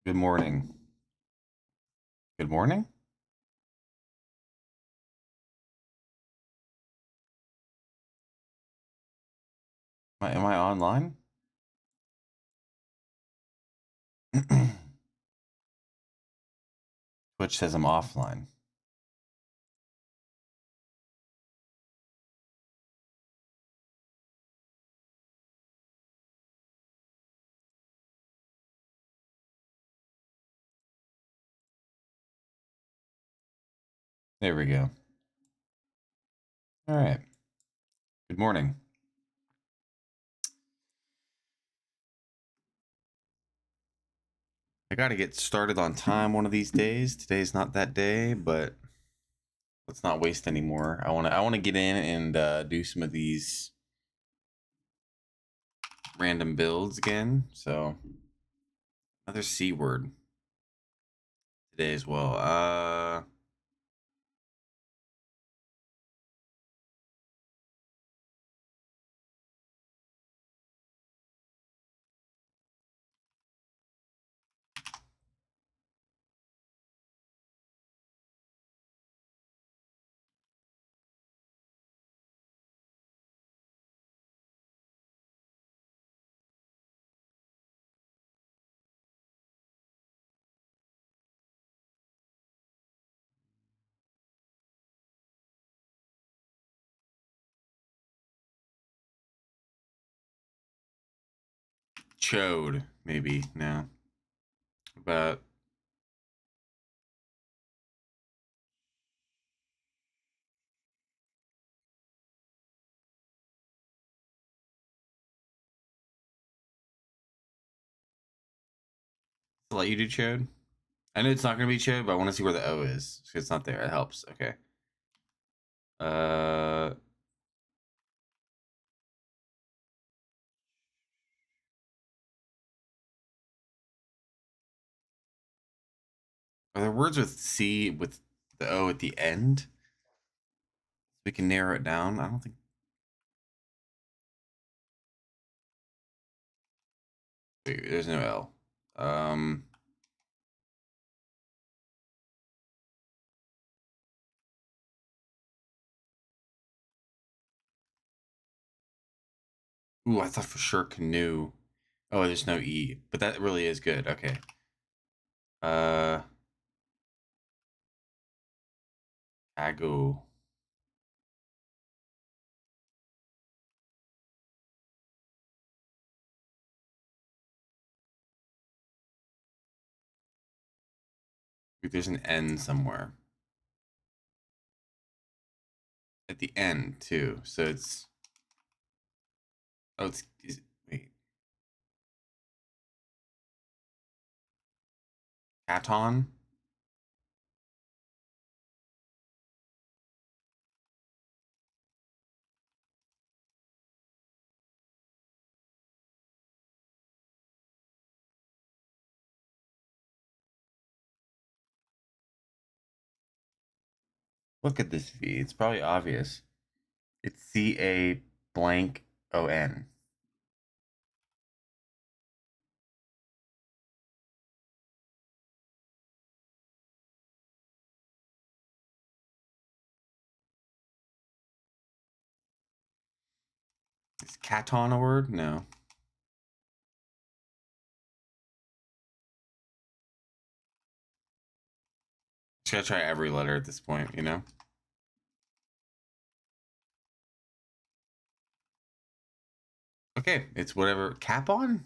Good morning. Good morning? Am I online? Twitch says I'm offline. There we go. All right. Good morning. I got to get started on time one of these days. Today's not that day, but let's not waste anymore. I want to get in and do some of these random builds again. So, another C word today as well. Chode, maybe. No. But I'll let you do chode. I know it's not going to be chode, but I want to see where the O is. So it's not there. It helps. Okay. Uh, Are there words with C with the O at the end? We can narrow it down. I don't think. Wait, there's no L. Ooh, I thought for sure canoe. Oh, there's no E, but that really is good. Okay. Uh, Ago. There's an N somewhere at the end too. So it's wait, Caton. Look at this V. It's probably obvious. It's CA blank ON. Is Caton a word? No. Just gotta try every letter at this point, you know? Okay, it's whatever. Cap on?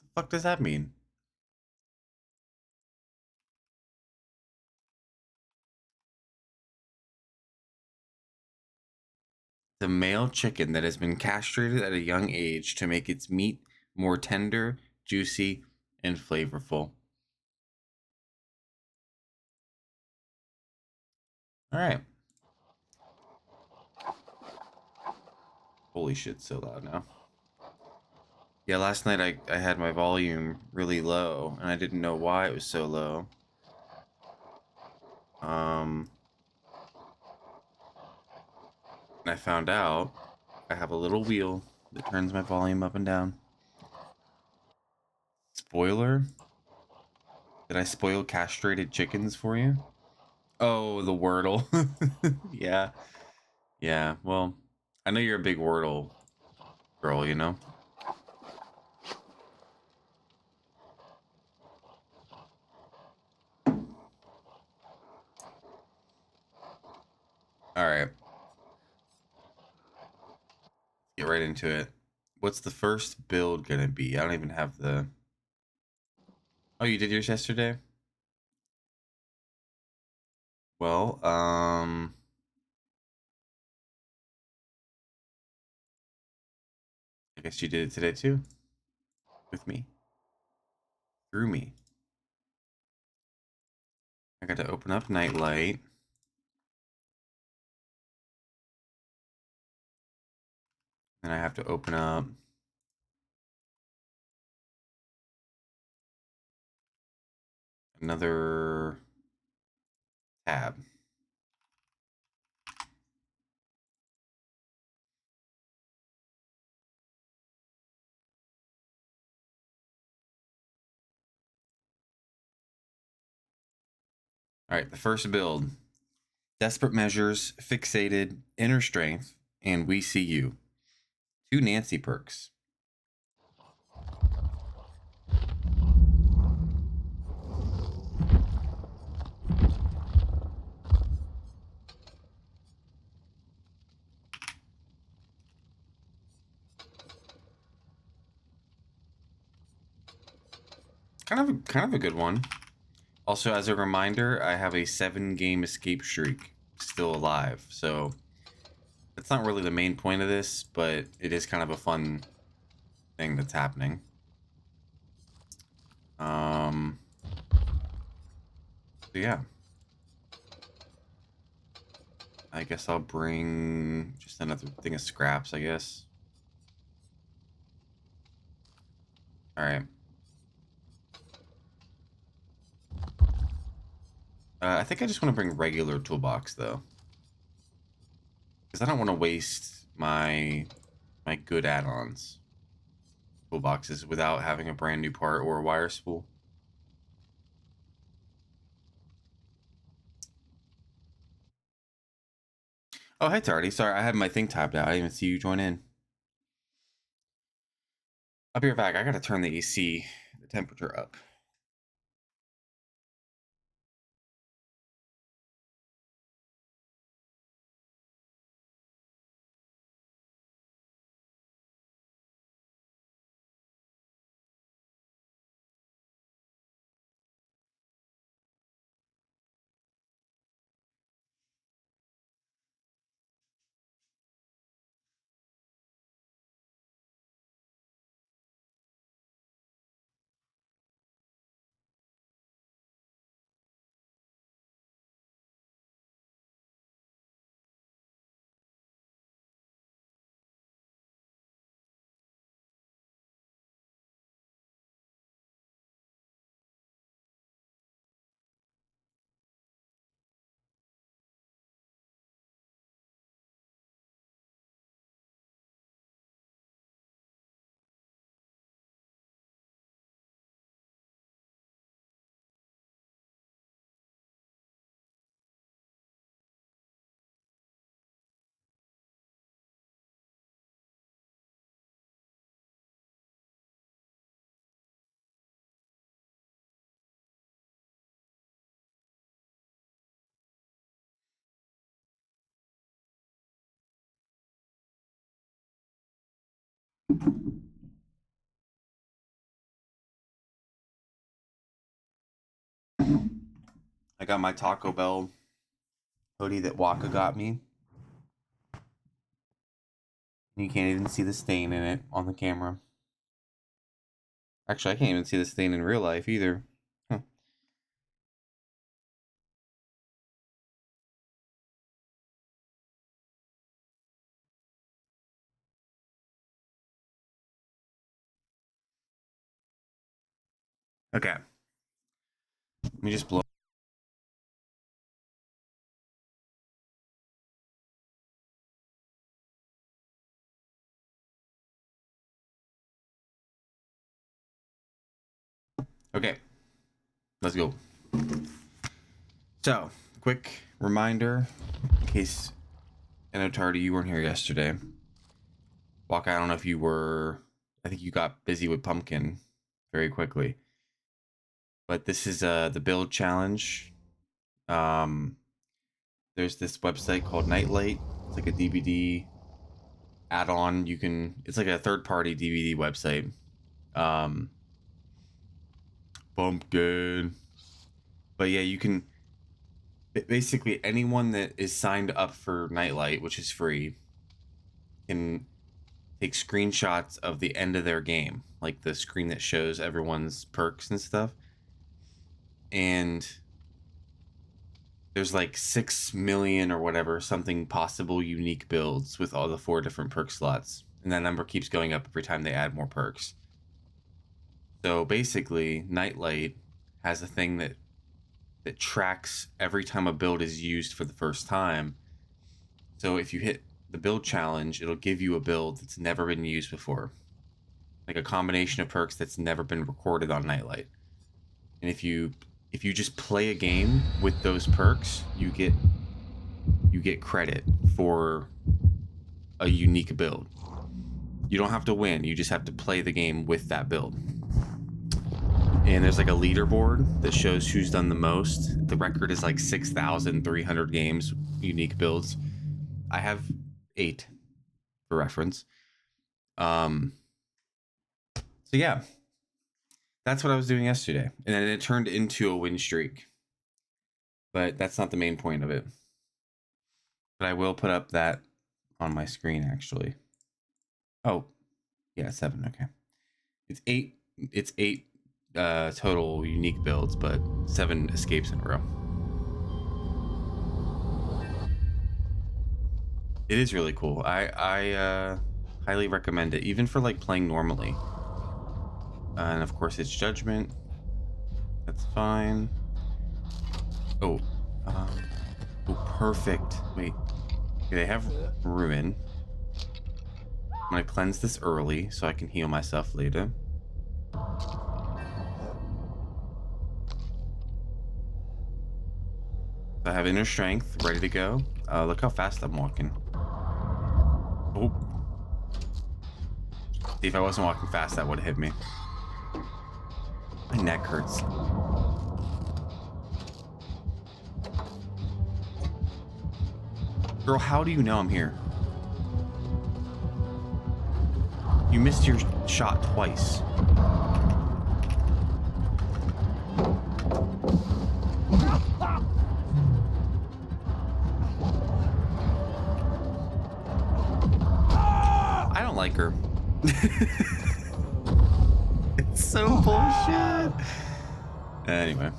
The fuck does that mean? The male chicken that has been castrated at a young age to make its meat more tender, juicy, and flavorful. All right. Holy shit, so loud now. Yeah, last night I had my volume really low, and I didn't know why it was so low. Um, and I found out I have a little wheel that turns my volume up and down. Spoiler, Did I spoil castrated chickens for you? Oh, the Wordle. Yeah. Yeah. Well, I know you're a big Wordle girl, you know? All right. Get right into it. What's the first build gonna be? I don't even have the. Oh, you did yours yesterday? Well, I guess you did it today too, with me, through me. I got to open up Nightlight. And I have to open up another tab. All right, the first build. Desperate Measures, Fixated, Inner Strength, and We See You. 2 Nancy perks. Kind of a good one. Also, as a reminder, I have a 7-game escape streak still alive. So that's not really the main point of this, but it is kind of a fun thing that's happening. So yeah. I guess I'll bring just another thing of scraps, I guess. All right. I think I just want to bring regular toolbox though, because I don't want to waste my good add-ons toolboxes without having a brand new part or a wire spool. Oh, hey Tardy. Sorry, I had my thing tabbed out. I didn't even see you join in. I'll be right back. I gotta turn the AC, the temperature up. I got my Taco Bell hoodie that Waka got me. You can't even see the stain in it on the camera. Actually, I can't even see the stain in real life either. Huh. Okay. Let me just blow. Okay. Let's go. So, quick reminder, in case I know Tardy, you weren't here yesterday. Walker, I don't know if you were. I think you got busy with Pumpkin very quickly. But this is the build challenge. There's this website called Nightlight. It's like a DVD add-on. It's like a third-party DVD website. Pumpkin. But yeah, you can basically anyone that is signed up for Nightlight, which is free, can take screenshots of the end of their game, like the screen that shows everyone's perks and stuff. And there's like 6 million or whatever, something possible unique builds with all the 4 different perk slots. And that number keeps going up every time they add more perks. So basically, Nightlight has a thing that tracks every time a build is used for the first time. So if you hit the build challenge, it'll give you a build that's never been used before. Like a combination of perks that's never been recorded on Nightlight. And if you just play a game with those perks, you get credit for a unique build. You don't have to win, you just have to play the game with that build. And there's like a leaderboard that shows who's done the most. The record is like 6,300 games, unique builds. I have 8 for reference. So yeah, that's what I was doing yesterday. And then it turned into a win streak. But that's not the main point of it. But I will put up that on my screen actually. Oh, yeah, 7, okay. It's 8 total unique builds, but 7 escapes in a row. It is really cool. I highly recommend it, even for like playing normally. And of course it's Judgment. That's fine. Oh, perfect. Wait, okay, they have Ruin. I'm gonna cleanse this early so I can heal myself later. I have Inner Strength ready to go. Look how fast I'm walking. Oh. See, if I wasn't walking fast, that would have hit me. My neck hurts. Girl, how do you know I'm here? You missed your shot twice. I don't like her. It's so bullshit. Anyway.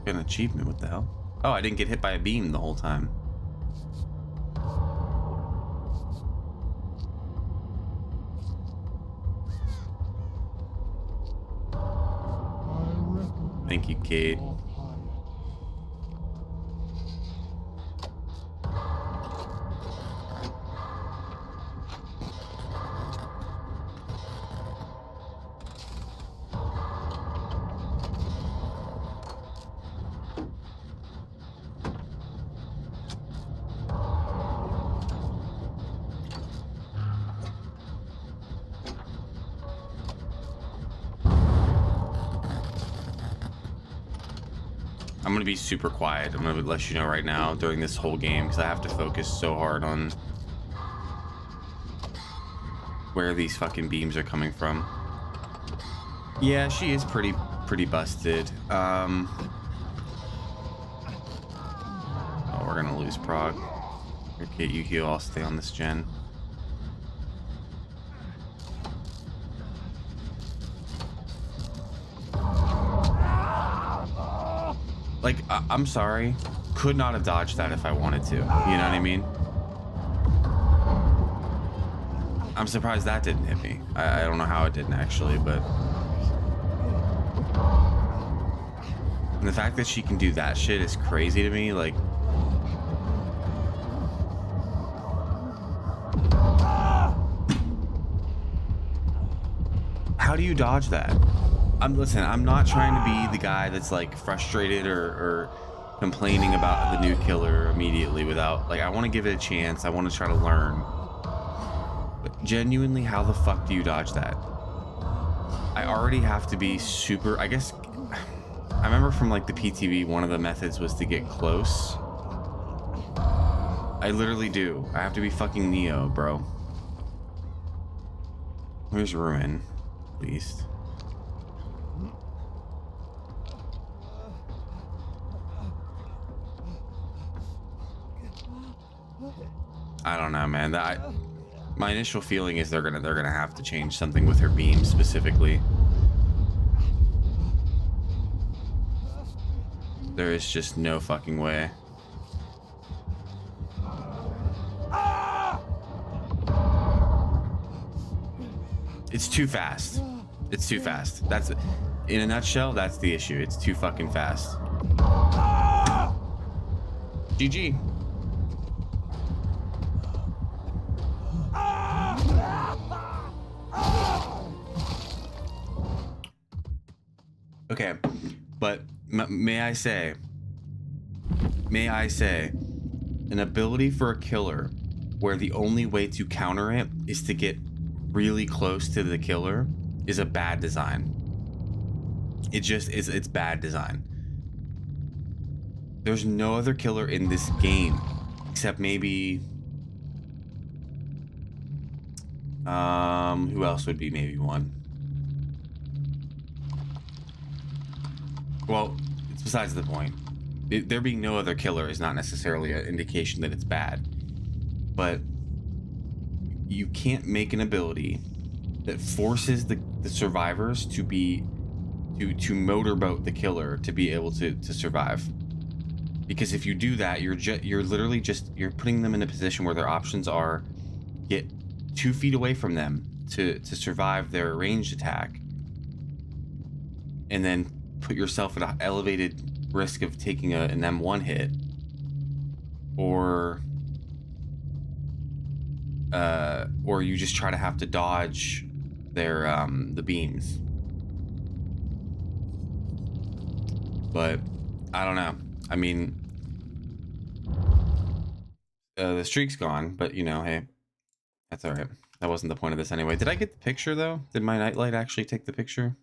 An achievement, what the hell? Oh, I didn't get hit by a beam the whole time. Thank you, Kate. I'm gonna be super quiet. I'm gonna let you know right now during this whole game because I have to focus so hard on where these fucking beams are coming from. Yeah, she is pretty busted. Oh, we're gonna lose Prague. Here, Kate, you heal. I'll stay on this gen. Like, I'm sorry. Could not have dodged that if I wanted to. You know what I mean? I'm surprised that didn't hit me. I don't know how it didn't actually, but... And And the fact that she can do that shit is crazy to me. Like, how do you dodge that? Listen, I'm not trying to be the guy that's like frustrated or complaining about the new killer immediately without, like, I want to give it a chance. I want to try to learn. But genuinely, how the fuck do you dodge that? I already have to be super, I guess. I remember from like the PTV, one of the methods was to get close. I literally do. I have to be fucking Neo, bro. Where's Ruin, at least? I don't know, man. My initial feeling is they're gonna have to change something with her beam specifically. There is just no fucking way. It's too fast. It's too fast. That's it. In a nutshell, that's the issue. It's too fucking fast. GG. Okay, but may I say, an ability for a killer where the only way to counter it is to get really close to the killer is a bad design. It just is. It's bad design. There's no other killer in this game except maybe who else would be maybe one? Well, it's besides the point. There being no other killer is not necessarily an indication that it's bad, but you can't make an ability that forces the survivors to motorboat the killer to be able to survive. Because if you do that, you're literally just putting them in a position where their options are get 2 feet away from them to survive their ranged attack, and then put yourself at an elevated risk of taking an M1 hit, or you just try to have to dodge their the beams. But I don't know. I mean, the streak's gone, but you know, hey, that's all right. That wasn't the point of this anyway. Did I get the picture though? Did my nightlight actually take the picture?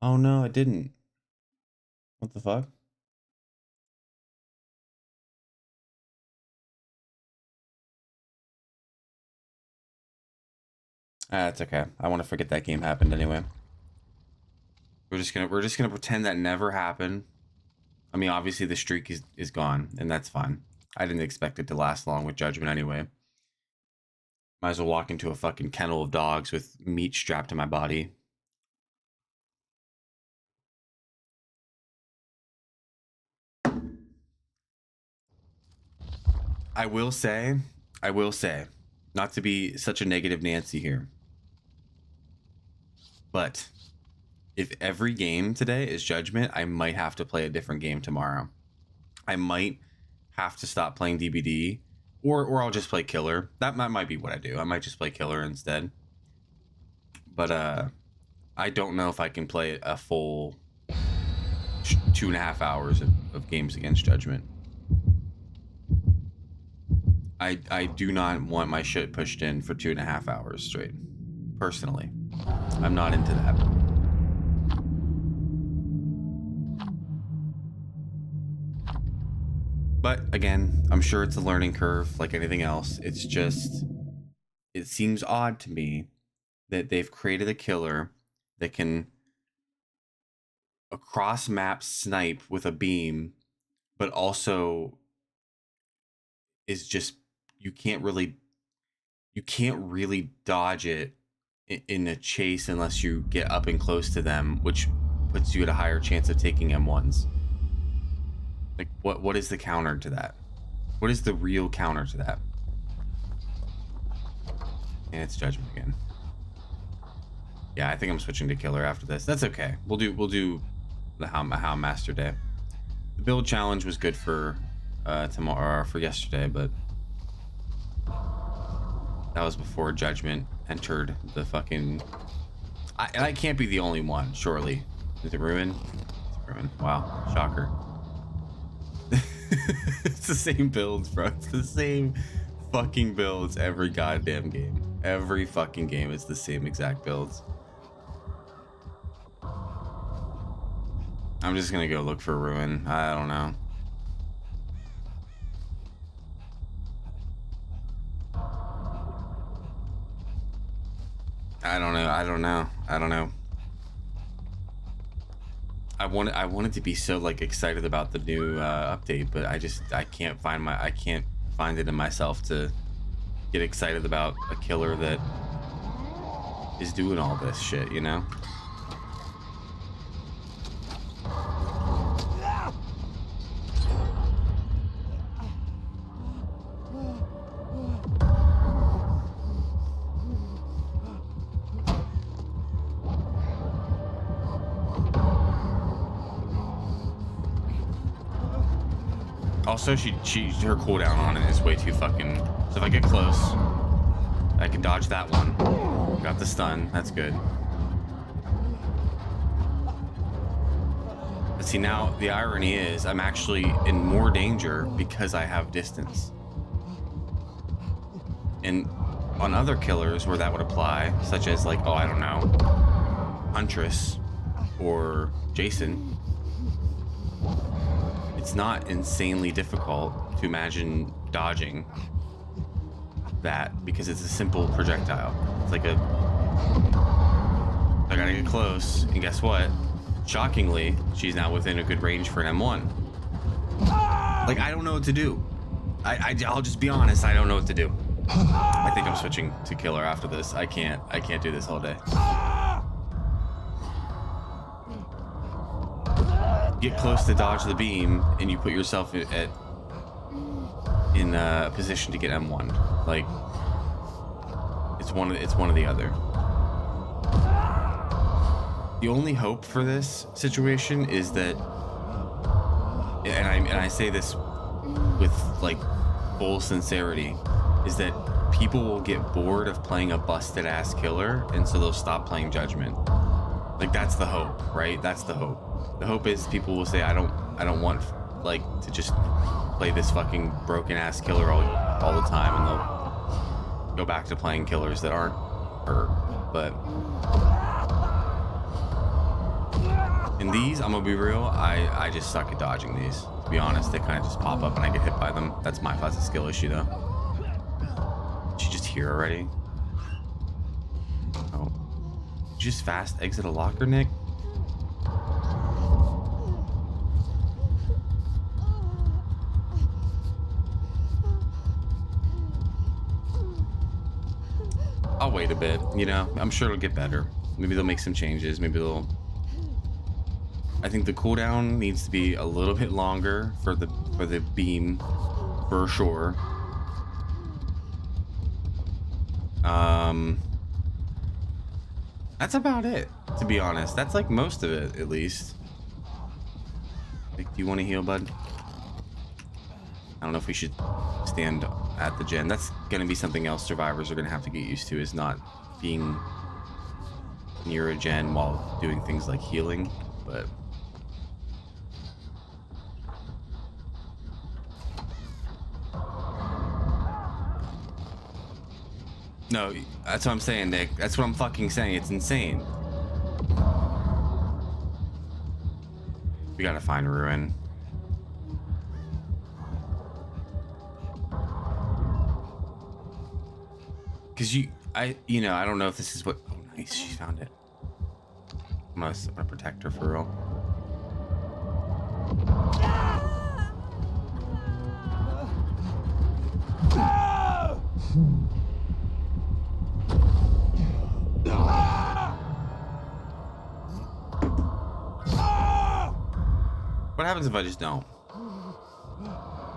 Oh no, it didn't. What the fuck? It's okay. I want to forget that game happened anyway. We're just gonna pretend that never happened. I mean, obviously the streak is gone, and that's fine. I didn't expect it to last long with Judgment anyway. Might as well walk into a fucking kennel of dogs with meat strapped to my body. I will say, not to be such a negative Nancy here, but if every game today is Judgment, I might have to play a different game tomorrow. I might have to stop playing DBD, or I'll just play Killer. That might be what I do. I might just play Killer instead. But I don't know if I can play a full 2.5 hours of games against Judgment. I do not want my shit pushed in for 2.5 hours straight. Personally, I'm not into that. But again, I'm sure it's a learning curve like anything else. It's just, it seems odd to me that they've created a killer that can across map snipe with a beam, but also is just, you can't really dodge it in a chase unless you get up and close to them, which puts you at a higher chance of taking M1s. Like, what is the counter to that? What is the real counter to that? And it's Judgment again. Yeah, I think I'm switching to Killer after this. That's okay. We'll do the how Master Day. The build challenge was good for tomorrow or for yesterday, but that was before Judgment entered the fucking. And I can't be the only one, surely. Is it Ruin? It's Ruin. Wow, shocker. It's the same builds, bro. It's the same fucking builds every goddamn game. Every fucking game is the same exact builds. I'm just gonna go look for Ruin. I don't know. I don't know. I wanted to be so like excited about the new update, but I can't find it in myself to get excited about a killer that is doing all this shit, you know? Also, her cooldown on it is way too fucking. So if I get close, I can dodge that one. Got the stun. That's good. But see, now the irony is I'm actually in more danger because I have distance. And on other killers where that would apply, such as like, oh, I don't know, Huntress or Jason, it's not insanely difficult to imagine dodging that because it's a simple projectile. It's like I gotta get close, and guess what? Shockingly, she's now within a good range for an M1. Like, I don't know what to do. I'll just be honest, I don't know what to do. I think I'm switching to killer after this. I can't do this all day. Get close to dodge the beam, and you put yourself in a position to get M1. Like, it's one or the other. The only hope for this situation is that, and I say this with like full sincerity, is that people will get bored of playing a busted ass killer, and so they'll stop playing Judgment. Like, that's the hope, right? That's the hope. The hope is people will say, I don't want like to just play this fucking broken ass killer all the time, and they'll go back to playing killers that aren't her. But in these, I'm gonna be real, I just suck at dodging these. To be honest, they kind of just pop up and I get hit by them. That's a skill issue though. Did you just hear already? Oh, did you just fast exit a locker, Nick? I'll wait a bit, you know, I'm sure it'll get better. Maybe they'll make some changes. I think the cooldown needs to be a little bit longer for the beam, for sure. That's about it, to be honest. That's like most of it, at least. Nick, do you want to heal, bud? I don't know if we should stand at the gen. That's gonna be something else survivors are gonna have to get used to, is not being near a gen while doing things like healing. But no, that's what I'm saying, Nick. That's what I'm fucking saying. It's insane. We gotta find Ruin. Cause I don't know if this is what. Oh, nice, she found it. I'm gonna protect her for real. What happens if I just don't?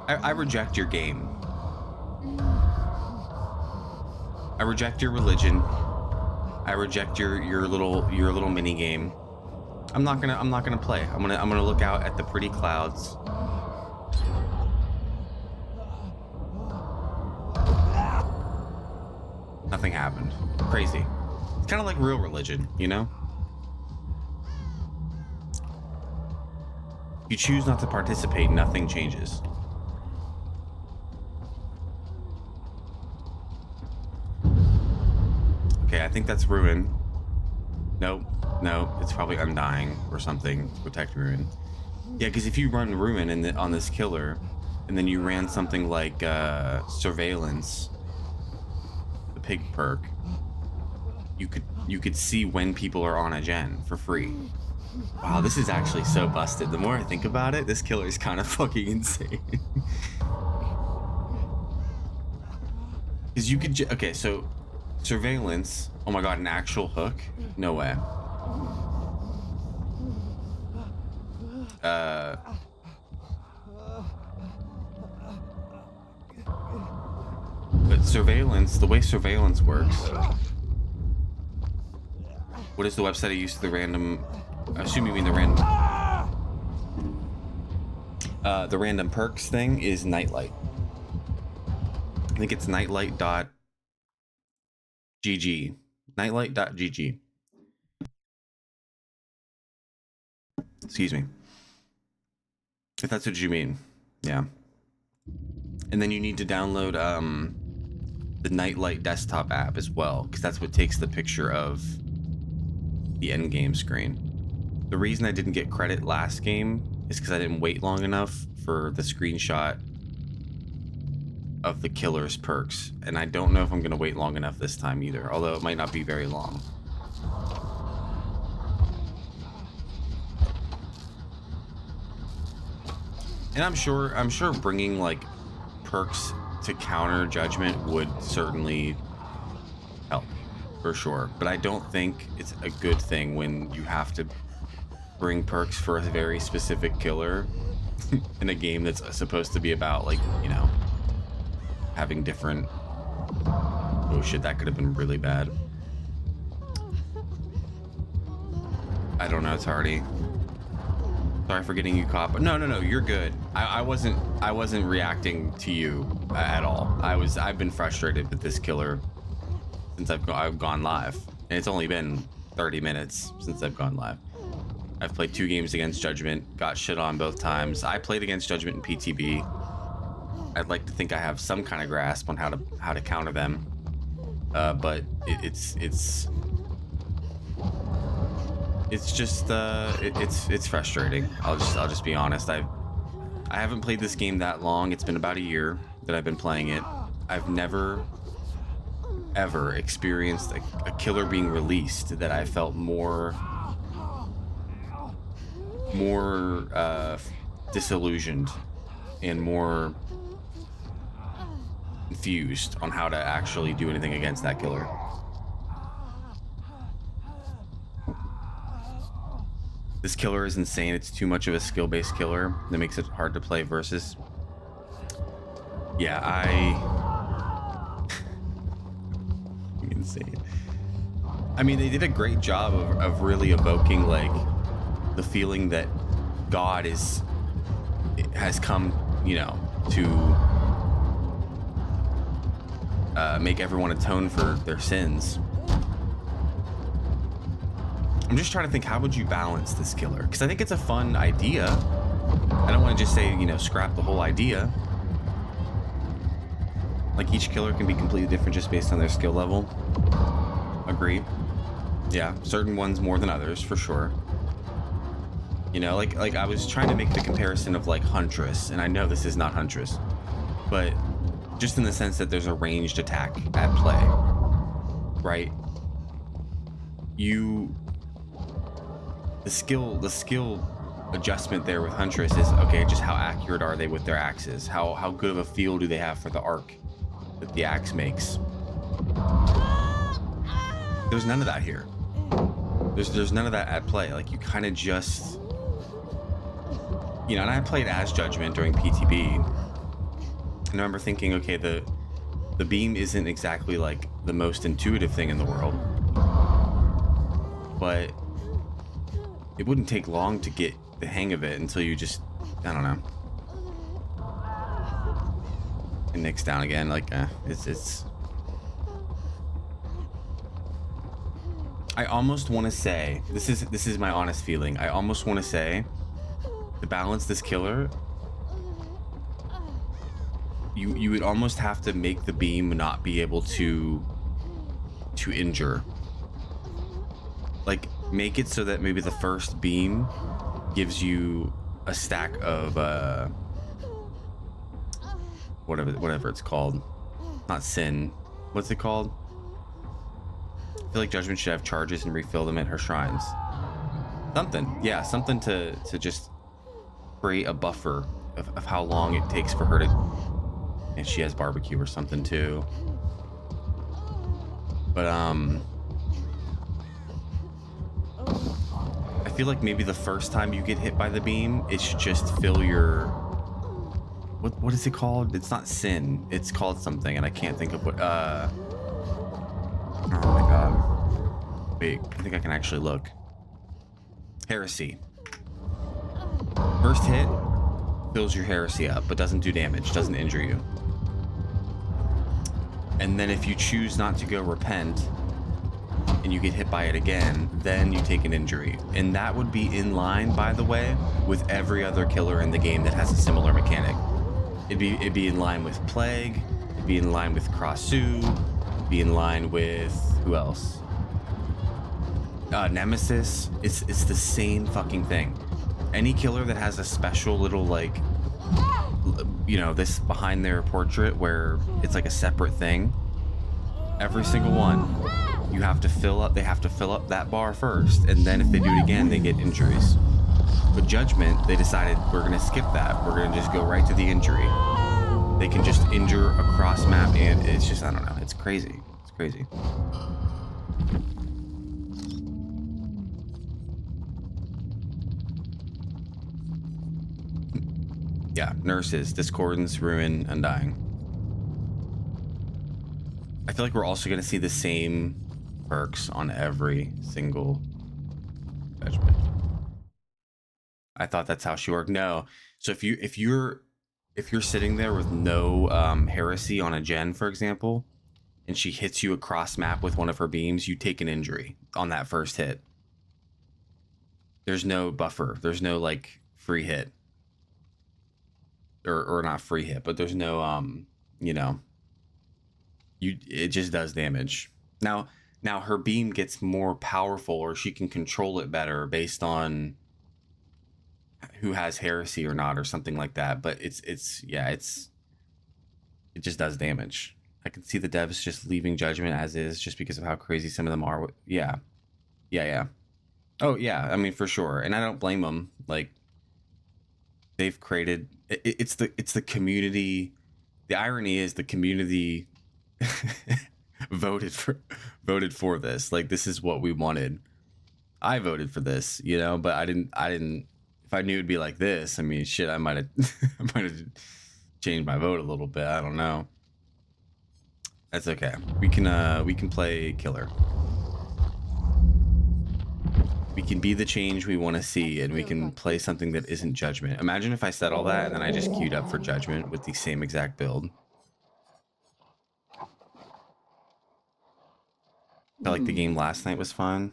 I reject your game. I reject your religion. I reject your little mini game. I'm not gonna play. I'm gonna look out at the pretty clouds. Nothing happened. Crazy. It's kind of like real religion, you know? If you choose not to participate, nothing changes. Okay, I think that's Ruin. Nope. No, it's probably Undying or something. Protect Ruin. Yeah, because if you run Ruin on this killer, and then you ran something like Surveillance, the pig perk, you could see when people are on a gen for free. Wow, this is actually so busted. The more I think about it, this killer is kind of fucking insane. Because you could okay, so Surveillance. Oh my god, an actual hook? No way. But Surveillance, the way Surveillance works. What is the website I use to the random? I assume you mean the random perks thing is Nightlight. I think it's nightlight.gg. Nightlight.gg. Excuse me. If that's what you mean. Yeah. And then you need to download the Nightlight desktop app as well, because that's what takes the picture of the end game screen. The reason I didn't get credit last game is because I didn't wait long enough for the screenshot of the killer's perks, and I don't know if I'm going to wait long enough this time either, although it might not be very long. And I'm sure bringing like perks to counter Judgment would certainly help, for sure, but I don't think it's a good thing when you have to bring perks for a very specific killer in a game that's supposed to be about, like, you know, having different... Oh shit, that could have been really bad. I don't know, Tardy. Sorry for getting you caught, but no, you're good. I wasn't reacting to you at all. I've been frustrated with this killer since I've gone live, and it's only been 30 minutes since I've gone live. I've played 2 games against Judgment, got shit on both times. I played against Judgment in PTB. I'd like to think I have some kind of grasp on how to counter them, but it's just it's frustrating. I'll just be honest. I haven't played this game that long. It's been about a year that I've been playing it. I've never ever experienced a killer being released that I felt more disillusioned and more confused on how to actually do anything against that killer. This killer is insane. It's too much of a skill-based killer that makes it hard to play versus. Yeah, insane. I mean, they did a great job of really evoking, like, the feeling that God has come, you know, to make everyone atone for their sins. I'm just trying to think, how would you balance this killer? Because I think it's a fun idea. I don't want to just say, you know, scrap the whole idea. Like, each killer can be completely different just based on their skill level. Agree. Yeah, certain ones more than others, for sure. You know, like I was trying to make the comparison of, like, Huntress, and I know this is not Huntress, but just in the sense that there's a ranged attack at play, right? The skill adjustment there with Huntress is, okay, just how accurate are they with their axes? How good of a feel do they have for the arc that the axe makes? There's none of that here. There's none of that at play. Like, you kind of just, you know, and I played as Judgment during PTB, and I remember thinking, okay, the beam isn't exactly like the most intuitive thing in the world, but it wouldn't take long to get the hang of it until you just, I don't know. And Nick's down again. Like, it's. I almost want to say, this is my honest feeling. I almost want to say, to balance this killer, you would almost have to make the beam not be able to injure. Like, make it so that maybe the first beam gives you a stack of whatever it's called. Not sin. What's it called? I feel like Judgment should have charges and refill them at her shrines. Something. Yeah, something to just create a buffer of how long it takes for her to... And she has barbecue or something too. But I feel like maybe the first time you get hit by the beam, it should just fill your... What is it called? It's not sin. It's called something, and I can't think of what... Oh my god. Wait, I think I can actually look. Heresy. First hit fills your heresy up, but doesn't do damage, doesn't injure you. And then if you choose not to go repent and you get hit by it again, then you take an injury. And that would be in line, by the way, with every other killer in the game that has a similar mechanic. It'd be in line with Plague, it'd be in line with Krasu, it'd be in line with who else? Nemesis. It's the same fucking thing. Any killer that has a special little, like, you know, this behind their portrait where it's like a separate thing, every single one, you have to fill up, they have to fill up that bar first, and then if they do it again, they get injuries. But Judgment, they decided we're gonna skip that. We're gonna just go right to the injury. They can just injure across map, and it's just, I don't know, it's crazy. It's crazy. Yeah, nurses, discordance, ruin, undying. I feel like we're also going to see the same perks on every single Judgment. I thought that's how she worked. No. So if you're sitting there with no heresy on a gen, for example, and she hits you across map with one of her beams, you take an injury on that first hit. There's no buffer. There's no like free hit. Or not free hit, but there's no you know, it just does damage. Now her beam gets more powerful, or she can control it better based on who has heresy or not, or something like that. But it just does damage. I can see the devs just leaving Judgment as is just because of how crazy some of them are. Yeah. Oh yeah, I mean, for sure, and I don't blame them. Like, they've created, it's the community. The irony is the community voted for this. Like, this is what we wanted. I voted for this, you know, but I didn't if I knew it'd be like this, I mean, shit, I might have changed my vote a little bit. I don't know. That's okay. We can play killer. We can be the change we want to see, and we can play something that isn't Judgment. Imagine if I said all that and then I just queued up for Judgment with the same exact build. Felt like the game last night was fun.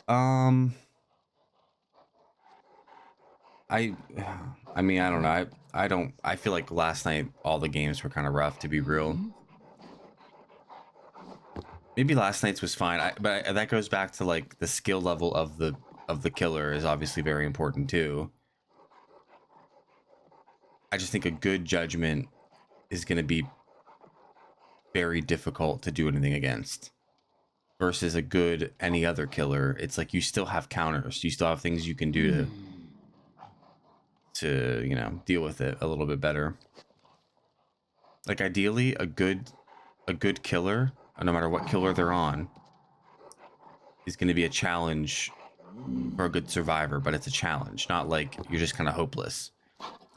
I mean, I don't know. I feel like last night all the games were kind of rough, to be real. Maybe last night's was fine, but that goes back to like the skill level of the killer is obviously very important too. I just think a good Judgment is going to be very difficult to do anything against, versus a good any other killer. It's like you still have counters, you still have things you can do to you know, deal with it a little bit better. Like, ideally, a good killer, no matter what killer they're on, is going to be a challenge for a good survivor, but it's a challenge, not like you're just kind of hopeless.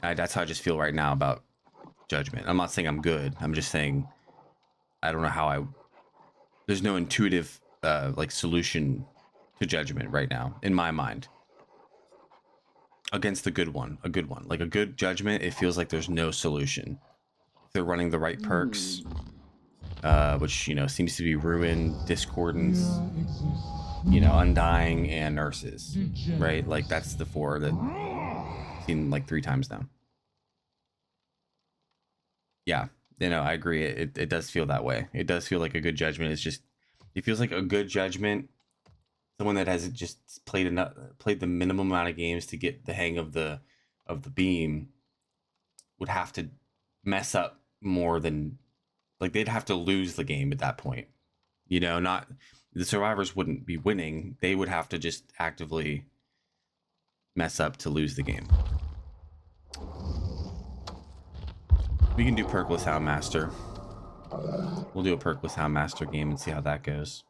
That's how I just feel right now about Judgment. I'm not saying I'm good. I'm just saying I don't know how there's no intuitive like solution to Judgment right now, in my mind. Against the good one, like a good Judgment, it feels like there's no solution. If they're running the right perks, which, you know, seems to be Ruin, Discordance, you know, Undying, and Nurses, right? Like that's the 4 that I've seen like 3 times now. Yeah, you know, I agree. It does feel that way. It does feel like a good Judgment. It's just, it feels like a good Judgment, someone that has just played the minimum amount of games to get the hang of the beam, would have to mess up more than, like, they'd have to lose the game at that point. You know, not the survivors wouldn't be winning. They would have to just actively mess up to lose the game. We can do Perkless Houndmaster. We'll do a Perkless Houndmaster game and see how that goes.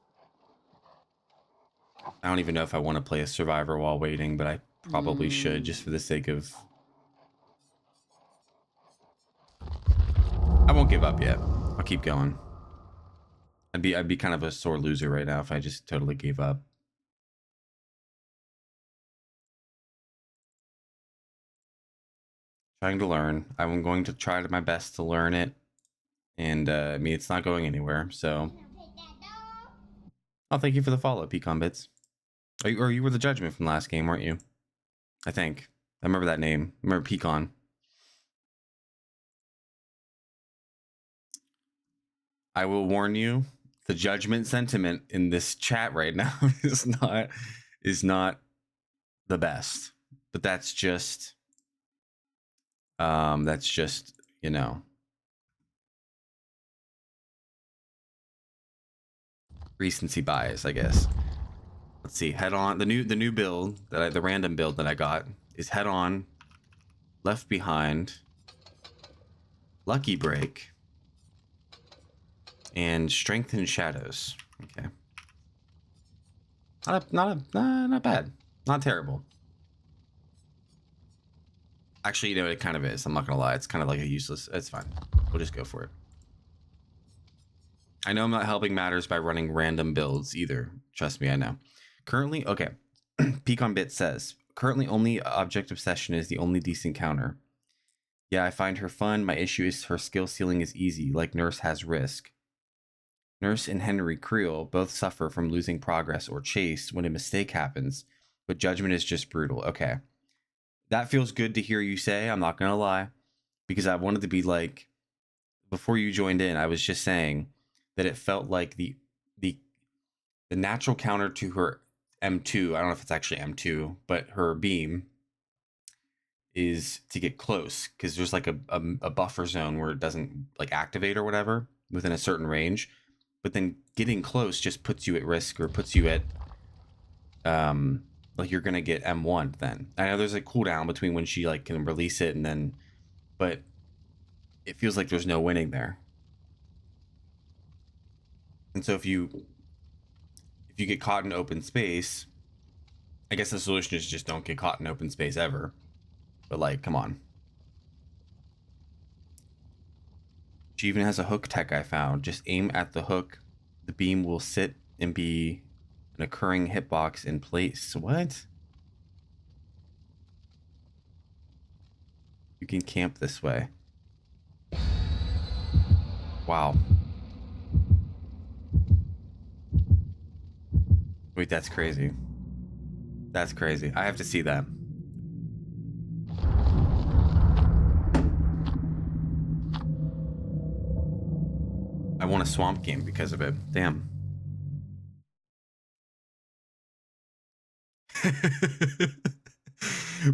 I don't even know if I want to play a survivor while waiting, but I probably should, just for the sake of... I won't give up yet. I'll keep going. I'd be kind of a sore loser right now if I just totally gave up. Trying to learn. I'm going to try my best to learn it. And I mean, it's not going anywhere, so... Oh, thank you for the follow, Pecan Bits. Or you were the Judgment from last game, weren't you? I think. I remember that name. I remember Pecan. I will warn you, the Judgment sentiment in this chat right now is not the best. But that's just, you know, recency bias, I guess. Let's see. Head on. The new build that the random build that I got is Head On, Left Behind, Lucky Break, and Strength in Shadows. Okay. Not bad. Not terrible. Actually, you know, it kind of is. I'm not gonna lie. It's kind of like a useless. It's fine. We'll just go for it. I know I'm not helping matters by running random builds either. Trust me, I know. Currently, okay. Pecan Bit says, currently only Object Obsession is the only decent counter. Yeah, I find her fun. My issue is her skill ceiling is easy, like Nurse has Risk. Nurse and Henry Creel both suffer from losing progress or chase when a mistake happens, but Judgment is just brutal. Okay. That feels good to hear you say, I'm not gonna lie, because I wanted to be like, before you joined in, I was just saying that it felt like the natural counter to her M2, I don't know if it's actually M2, but her beam is to get close, because there's like a buffer zone where it doesn't like activate or whatever within a certain range, but then getting close just puts you at risk, or puts you at like you're gonna get M1 then. I know there's a cooldown between when she like can release it and then, but it feels like there's no winning there. And so if you get caught in open space, I guess the solution is just don't get caught in open space ever. But like, come on. She even has a hook tech I found. Just aim at the hook. The beam will sit and be an occurring hitbox in place. What? You can camp this way. Wow. Wait, that's crazy. That's crazy. I have to see that. I want a swamp game because of it. Damn.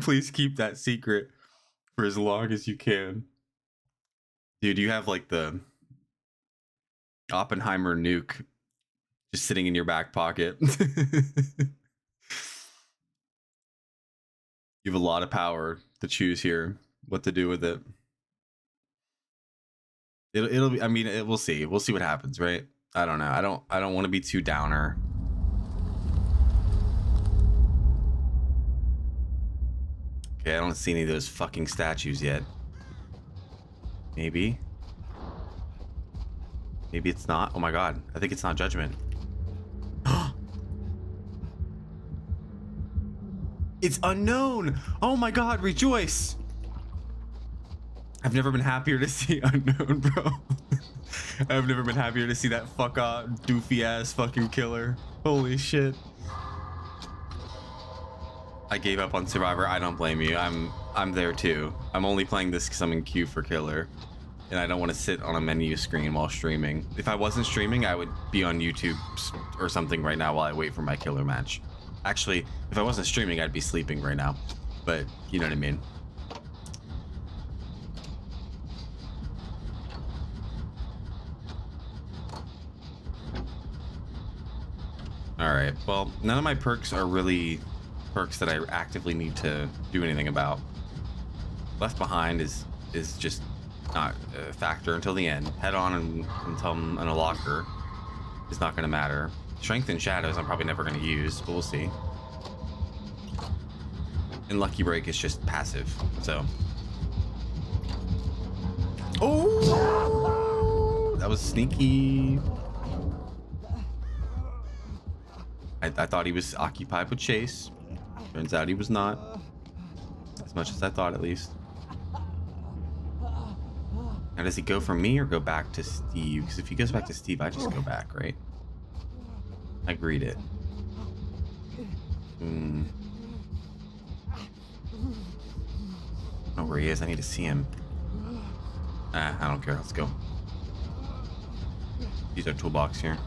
Please keep that secret for as long as you can. Dude, you have like the Oppenheimer nuke just sitting in your back pocket. You have a lot of power to choose here what to do with it. It'll be, I mean, we'll see. We'll see what happens, right? I don't know. I don't want to be too downer. Okay, I don't see any of those fucking statues yet. Maybe. Maybe it's not. Oh my god. I think it's not Judgment. It's unknown. Oh my god, rejoice. I've never been happier to see unknown, bro. I've never been happier to see that fuck off doofy ass fucking killer. Holy shit. I gave up on Survivor. I don't blame you. I'm there too. I'm only playing this because I'm in queue for killer. And I don't want to sit on a menu screen while streaming. If I wasn't streaming, I would be on YouTube or something right now while I wait for my killer match. Actually, if I wasn't streaming, I'd be sleeping right now. But you know what I mean. Alright, well, none of my perks are really perks that I actively need to do anything about. Left Behind is just not a factor until the end. Head On until I'm in a locker is not going to matter. Strength and Shadows I'm probably never going to use, but we'll see. And Lucky Break is just passive, so. Oh! That was sneaky. I thought he was occupied with Chase. Turns out he was not. As much as I thought, at least. Now, does he go for me or go back to Steve? Because if he goes back to Steve, I just go back, right? I agreed it. Oh, where he is. I need to see him. I don't care. Let's go. Use our toolbox here.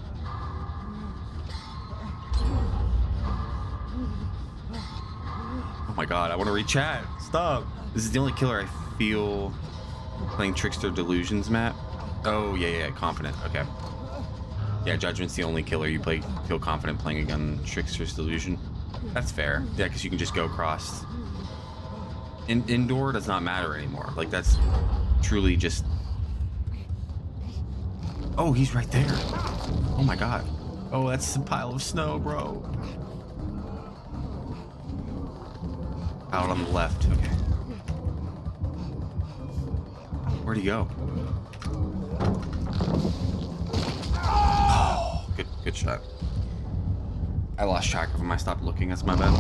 Oh my god, I want to re-chat. Stop. This is the only killer I feel playing Trickster Delusions map. Oh, yeah, confident. Okay. Yeah, Judgment's the only killer you feel confident playing again Trickster's Delusion. That's fair. Yeah, because you can just go across. Indoor does not matter anymore. Like, that's truly just... Oh, he's right there. Oh my god. Oh, that's a pile of snow, bro. Out on the left. Okay. Where'd he go? Oh, good shot. I lost track of him. I stopped looking. That's my bad.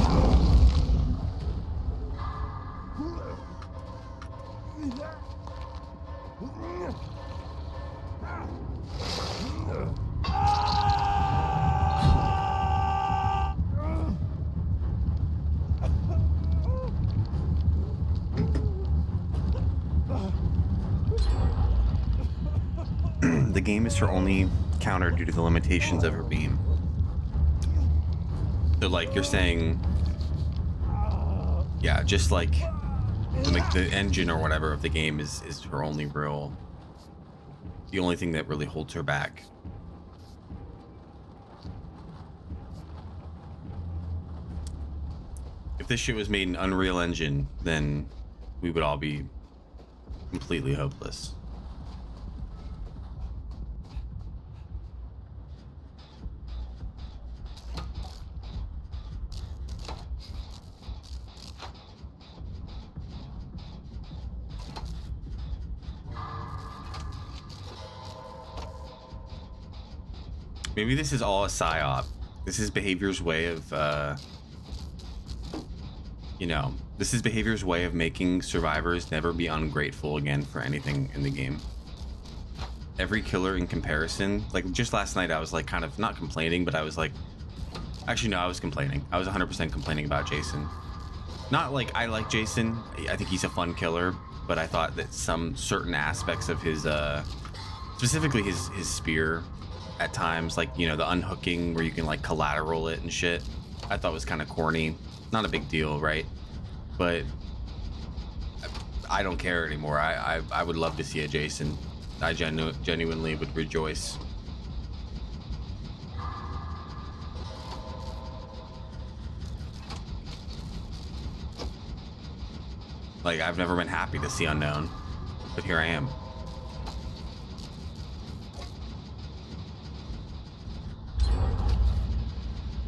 The game is her only counter due to the limitations of her beam. So, like, you're saying, yeah, just like the engine or whatever of the game is her only real, the only thing that really holds her back. If this shit was made in Unreal Engine, then we would all be completely hopeless. Maybe this is all a psyop. This is Behavior's way of, you know, this is Behavior's way of making survivors never be ungrateful again for anything in the game. Every killer in comparison, like just last night I was like kind of not complaining, but I was like, actually no, I was complaining. I was 100% complaining about Jason. Not like I like Jason. I think he's a fun killer, but I thought that some certain aspects of his, specifically his spear, at times, like, you know, the unhooking where you can like collateral it and shit, I thought was kind of corny. Not a big deal, right? But I don't care anymore. I would love to see a Jason. I genuinely would rejoice. Like, I've never been happy to see Unknown, but here I am.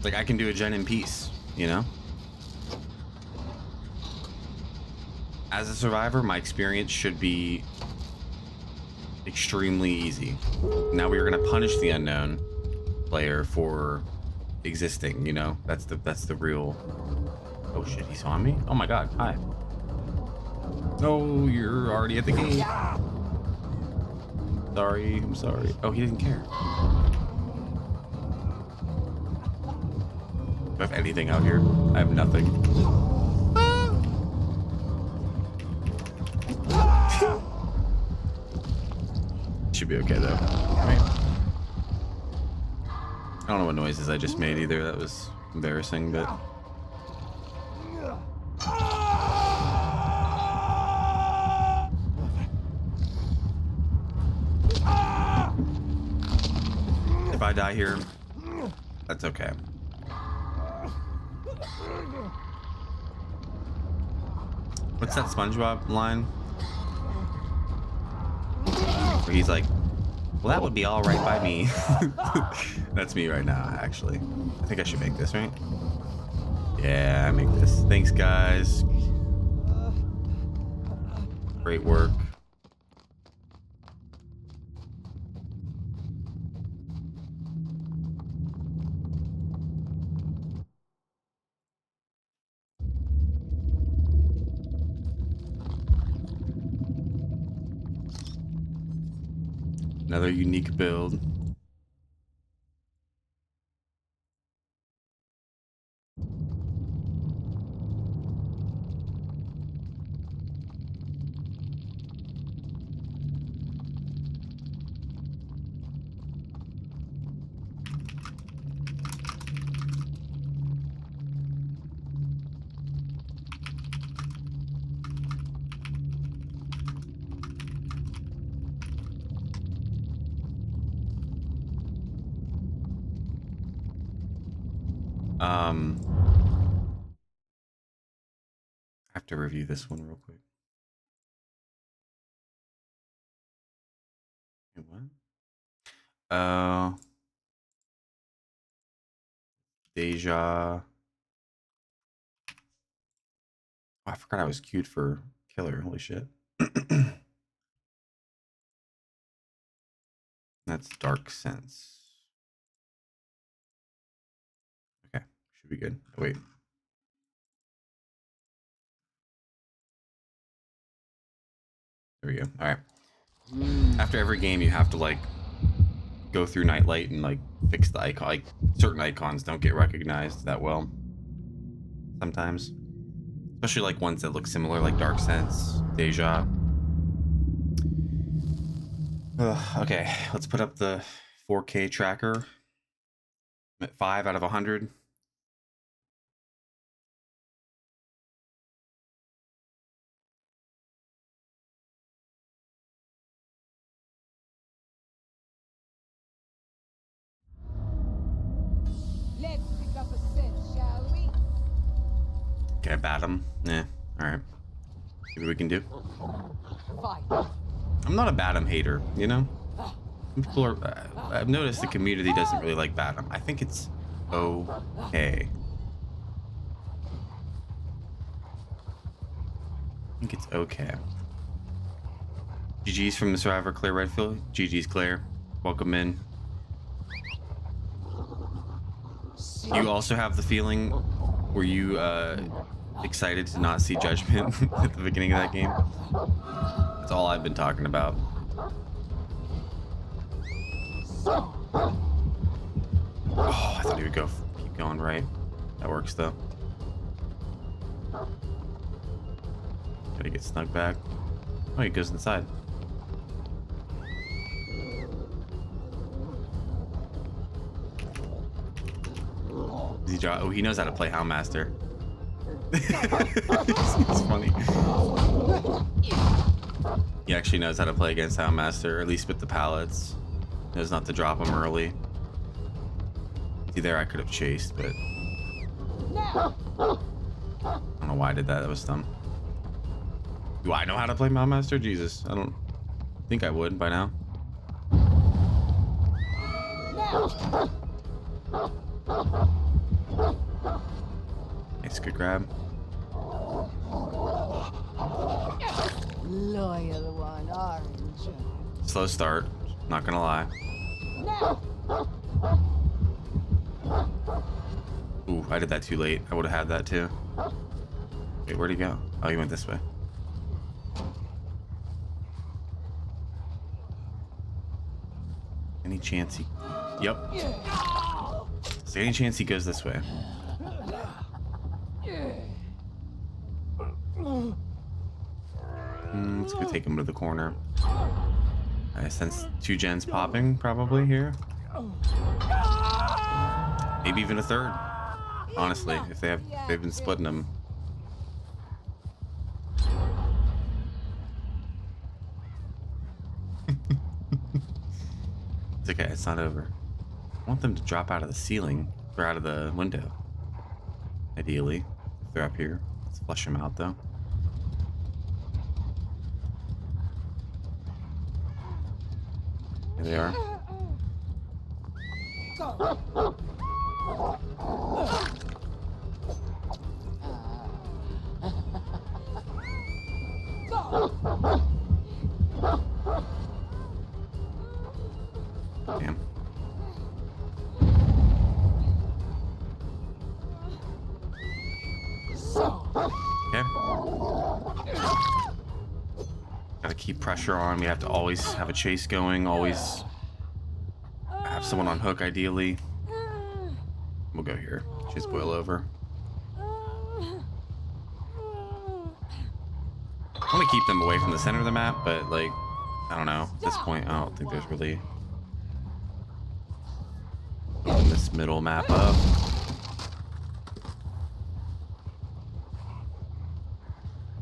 Like, I can do a gen in peace, you know? As a survivor, my experience should be extremely easy. Now we are going to punish the Unknown player for existing, you know? That's the real Oh shit, he saw me? Oh my god, hi. No, you're already at the gate. Sorry, I'm sorry. Oh, he didn't care. Do I have anything out here? I have nothing. Should be okay though. Right. I don't know what noises I just made either. That was embarrassing, but if I die here, that's okay. What's that SpongeBob line? Where he's like, well, that would be all right by me. That's me right now, actually. I think I should make this, right? Yeah, I make this. Thanks, guys. Great work. Another unique build. I have to review this one real quick. Wait, what? Deja. Oh, I forgot I was queued for killer. Holy shit. That's Dark Sense. Okay, should be good. Oh, wait. There we go. All right. After every game, you have to like go through Nightlight and like fix the icon. Like certain icons don't get recognized that well sometimes, especially like ones that look similar, like Dark Sense, Deja. Okay, let's put up the 4K tracker. I'm at 5 out of 100. Let's pick up a scent, shall we? Okay, bat him. Yeah, alright. See what we can do. Fight. I'm not a Batum hater, you know? People are. I've noticed the community doesn't really like Batum. I think it's okay. I think it's okay. GG's from the survivor, Claire Redfield. GG's, Claire. Welcome in. You also have the feeling, were you excited to not see Judgment at the beginning of that game? That's all I've been talking about. Oh, I thought he would keep going right. That works though. Gotta get snuck back. Oh, he goes inside. Oh, he knows how to play Houndmaster. It's funny. He actually knows how to play against Houndmaster, at least with the pallets. Knows not to drop him early. See there, I could have chased, but I don't know why I did that. That was dumb. Do I know how to play Houndmaster? Jesus, I don't think I would by now. Nice, good grab. Loyal one, aren't you? Slow start, not gonna lie. Ooh, I did that too late. I would have had that too. Wait, where'd he go? Oh, he went this way. Any chance he... Yep. Is there any chance he goes this way? Let's go take him to the corner. I sense 2 gens popping probably here. Maybe even a third. Honestly, if they've been splitting them. It's okay, it's not over. I want them to drop out of the ceiling or out of the window. Ideally, if they're up here. Let's flush them out though. Here they are. Damn. Okay. Gotta keep pressure on. We have to always have a chase going. Always have someone on hook, ideally. We'll go here. Chase boil over. I want to keep them away from the center of the map, but like, I don't know. At this point, I don't think there's really open this middle map up.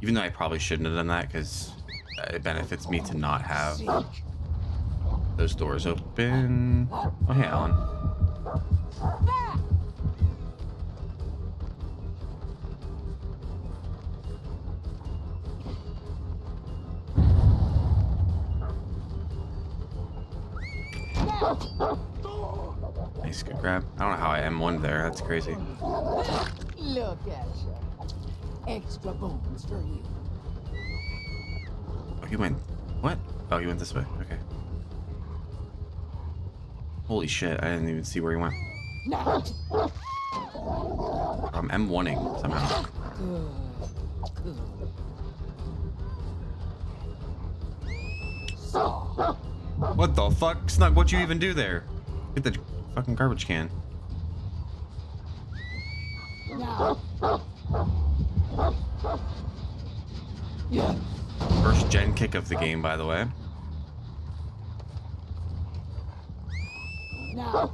Even though I probably shouldn't have done that because it benefits me to not have those doors open. Oh, hey, Alan. Nice, good grab. I don't know how I M1 there. That's crazy. Look at you. Extra bones for you. Oh, he went. What? Oh, he went this way. Okay. Holy shit! I didn't even see where he went. Now. I'm M1ing somehow. Good. So. What the fuck, Snug? What'd you even do there? Get the fucking garbage can. Now. Yeah. First gen kick of the game, by the way. Now.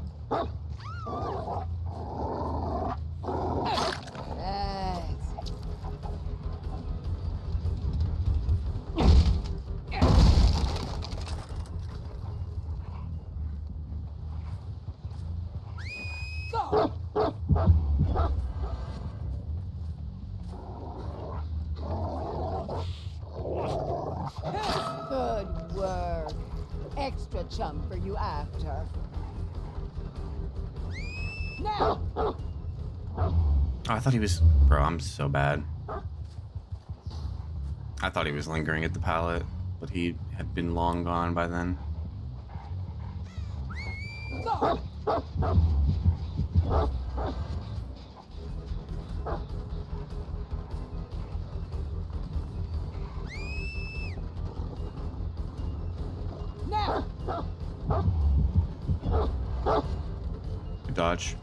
Good work. Extra chum for you after. Now. Oh, I thought he was... Bro, I'm so bad. I thought he was lingering at the pallet, but he had been long gone by then. Go. Now. Good dodge.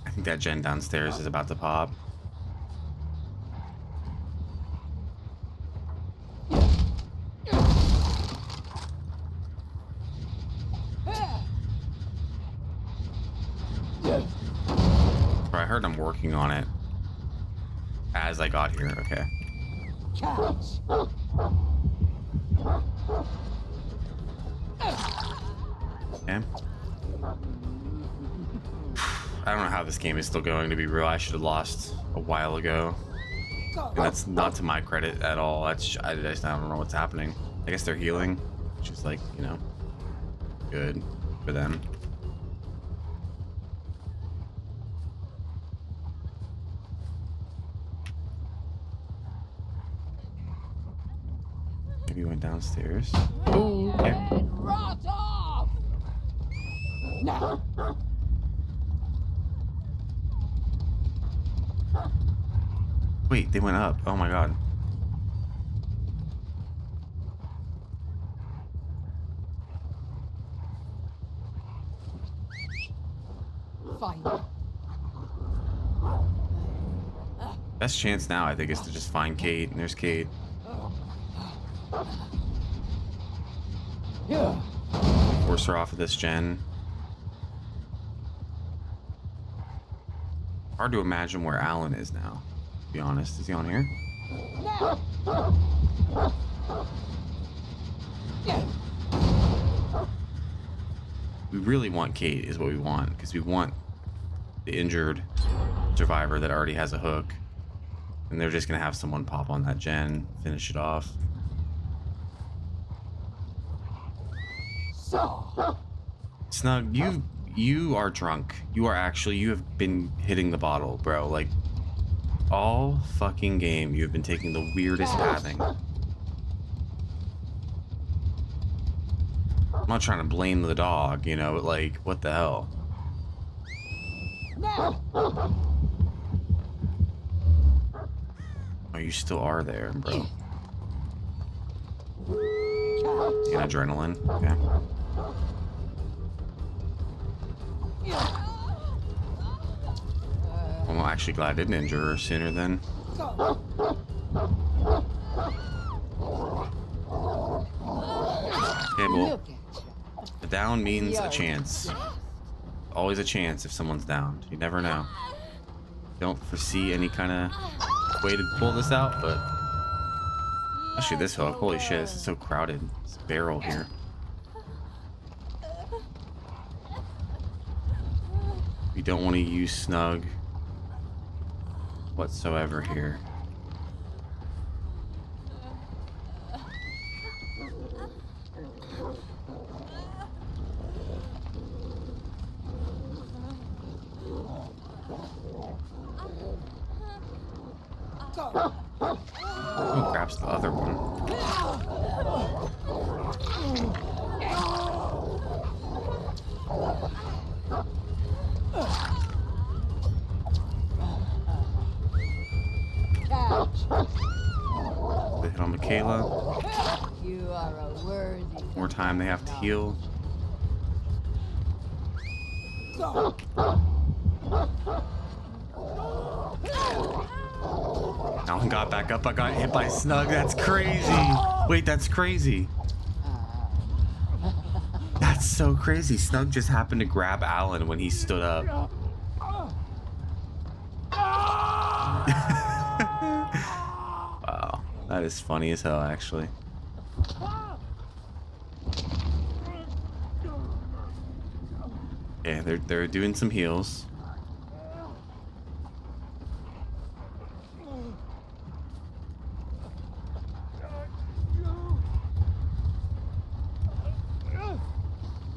I think that gen downstairs is about to pop. Bro, I heard I'm working on it as I got here. Okay. Catch. Okay. I don't know how this game is still going, to be real. I should have lost a while ago. And that's not to my credit at all. That's I just don't know what's happening. I guess they're healing, which is like, you know, Good for them. Maybe he went downstairs. Oh, okay. And rot off! Now! Wait, they went up. Oh my god. Fine. Best chance now, I think, is to just find Kate. And there's Kate. Yeah. Force her off of this gen. Hard to imagine where Alan is now, to be honest. Is he on here? Now! Yeah. We really want Kate, is what we want, because we want the injured survivor that already has a hook. And they're just going to have someone pop on that gen, finish it off. So. Snug, you are drunk. You have been hitting the bottle, bro. Like, all fucking game, you have been taking the weirdest pathing. I'm not trying to blame the dog, you know, but like, what the hell? Now! Oh, you still are there, bro. And adrenaline. Okay. I'm actually glad I didn't injure her sooner then. Okay, well, Look at you. a down means a chance. Always a chance if someone's downed. You never know. Don't foresee any kind of way to pull this out, but especially this hook. Holy shit, this is so crowded. This barrel here. We don't want to use Snug whatsoever here. Oh, grabs the other one. Catch. They hit on Michaela. You are a worthy. More time they have to heal. Alan got back up. I got hit by Snug. That's crazy. Wait, that's crazy. That's so crazy. Snug just happened to grab Alan when he stood up. Wow, that is funny as hell, actually. Yeah, they're doing some heals.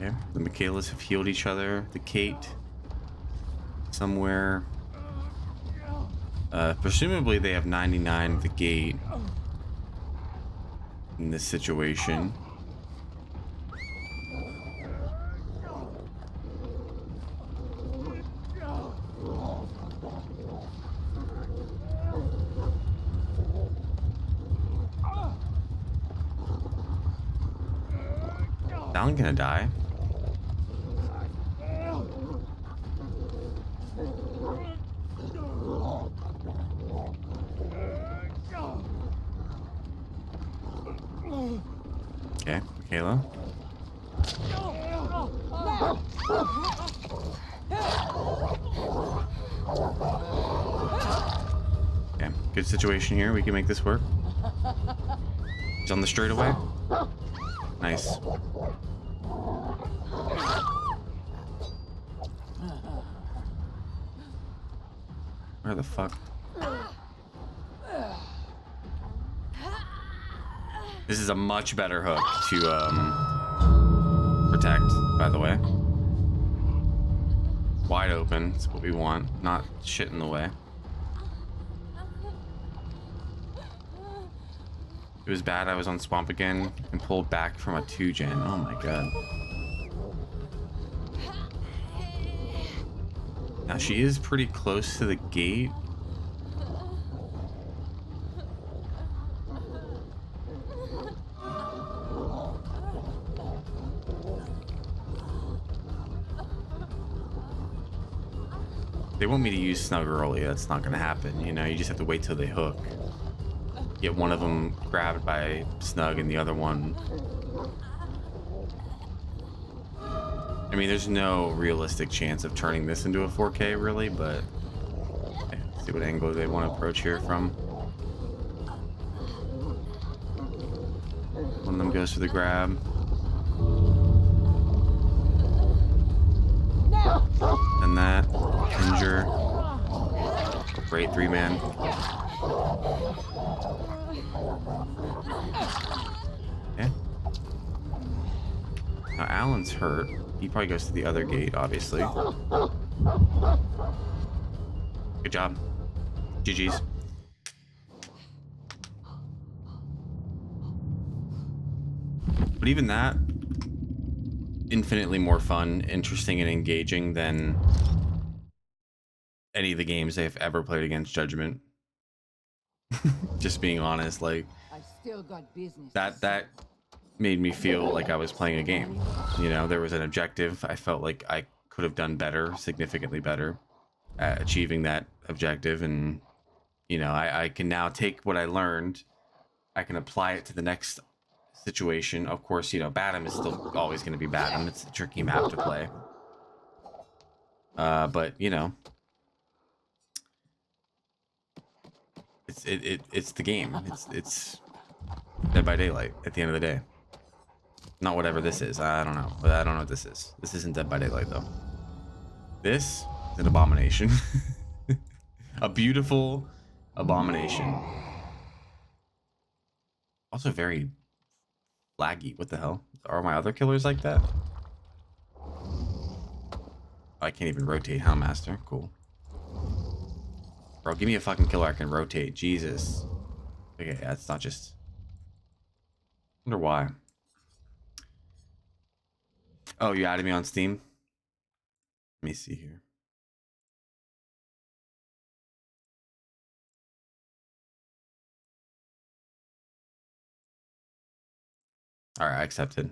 Yeah, the Michaelas have healed each other. The Kate somewhere. Presumably they have 99 at the gate in this situation. Alan gonna die. Okay, Michaela. Okay, good situation here. We can make this work. He's on the straightaway. Nice. Where the fuck? This is a much better hook to protect. by the way. Wide open. That's what we want. Not shit in the way. It was bad. I was on Swamp again and pulled back from a 2-gen. Oh my god. Now she is pretty close to the gate. They want me to use Snug early. That's not gonna happen. You know, you just have to wait till they hook. Get one of them grabbed by Snug and the other one. I mean, there's no realistic chance of turning this into a 4K, really, but okay, let's see what angle they want to approach here from. One of them goes for the grab. And that. Injure. Great 3-man. Okay. Now Alan's hurt. He probably goes to the other gate, obviously. Good job. GG's. But even that, infinitely more fun, interesting, and engaging than any of the games I've ever played against Judgment. Just being honest, like I still got business. that made me feel like I was playing a game. You know, there was an objective. I felt like I could have done better, significantly better at achieving that objective. And, you know, I can now take what I learned. I can apply it to the next situation. Of course, you know, Badham is still always going to be Badham. It's a tricky map to play. But, you know, it's the game. It's Dead by Daylight at the end of the day. Not whatever this is. I don't know. I don't know what this is. This isn't Dead by Daylight, though. This is an abomination. A beautiful abomination. Also very laggy. What the hell? Are my other killers like that? I can't even rotate, huh, Master? Cool. Bro, give me a fucking killer I can rotate. Jesus. Okay, that's not just... wonder why. Oh, you added me on Steam? Let me see here. Alright, I accepted.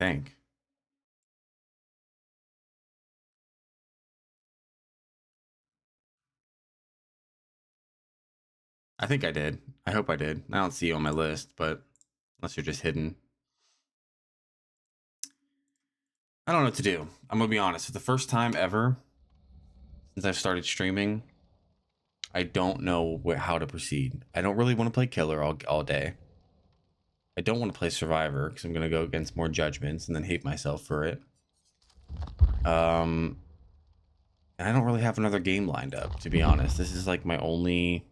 I think. I think I did. I hope I did. I don't see you on my list, but unless you're just hidden. I don't know what to do. I'm gonna be honest. For the first time ever since I've started streaming, I don't know how to proceed. I don't really want to play killer all day. I don't want to play survivor because I'm gonna go against more judgments and then hate myself for it. And I don't really have another game lined up, to be honest. This is like my only...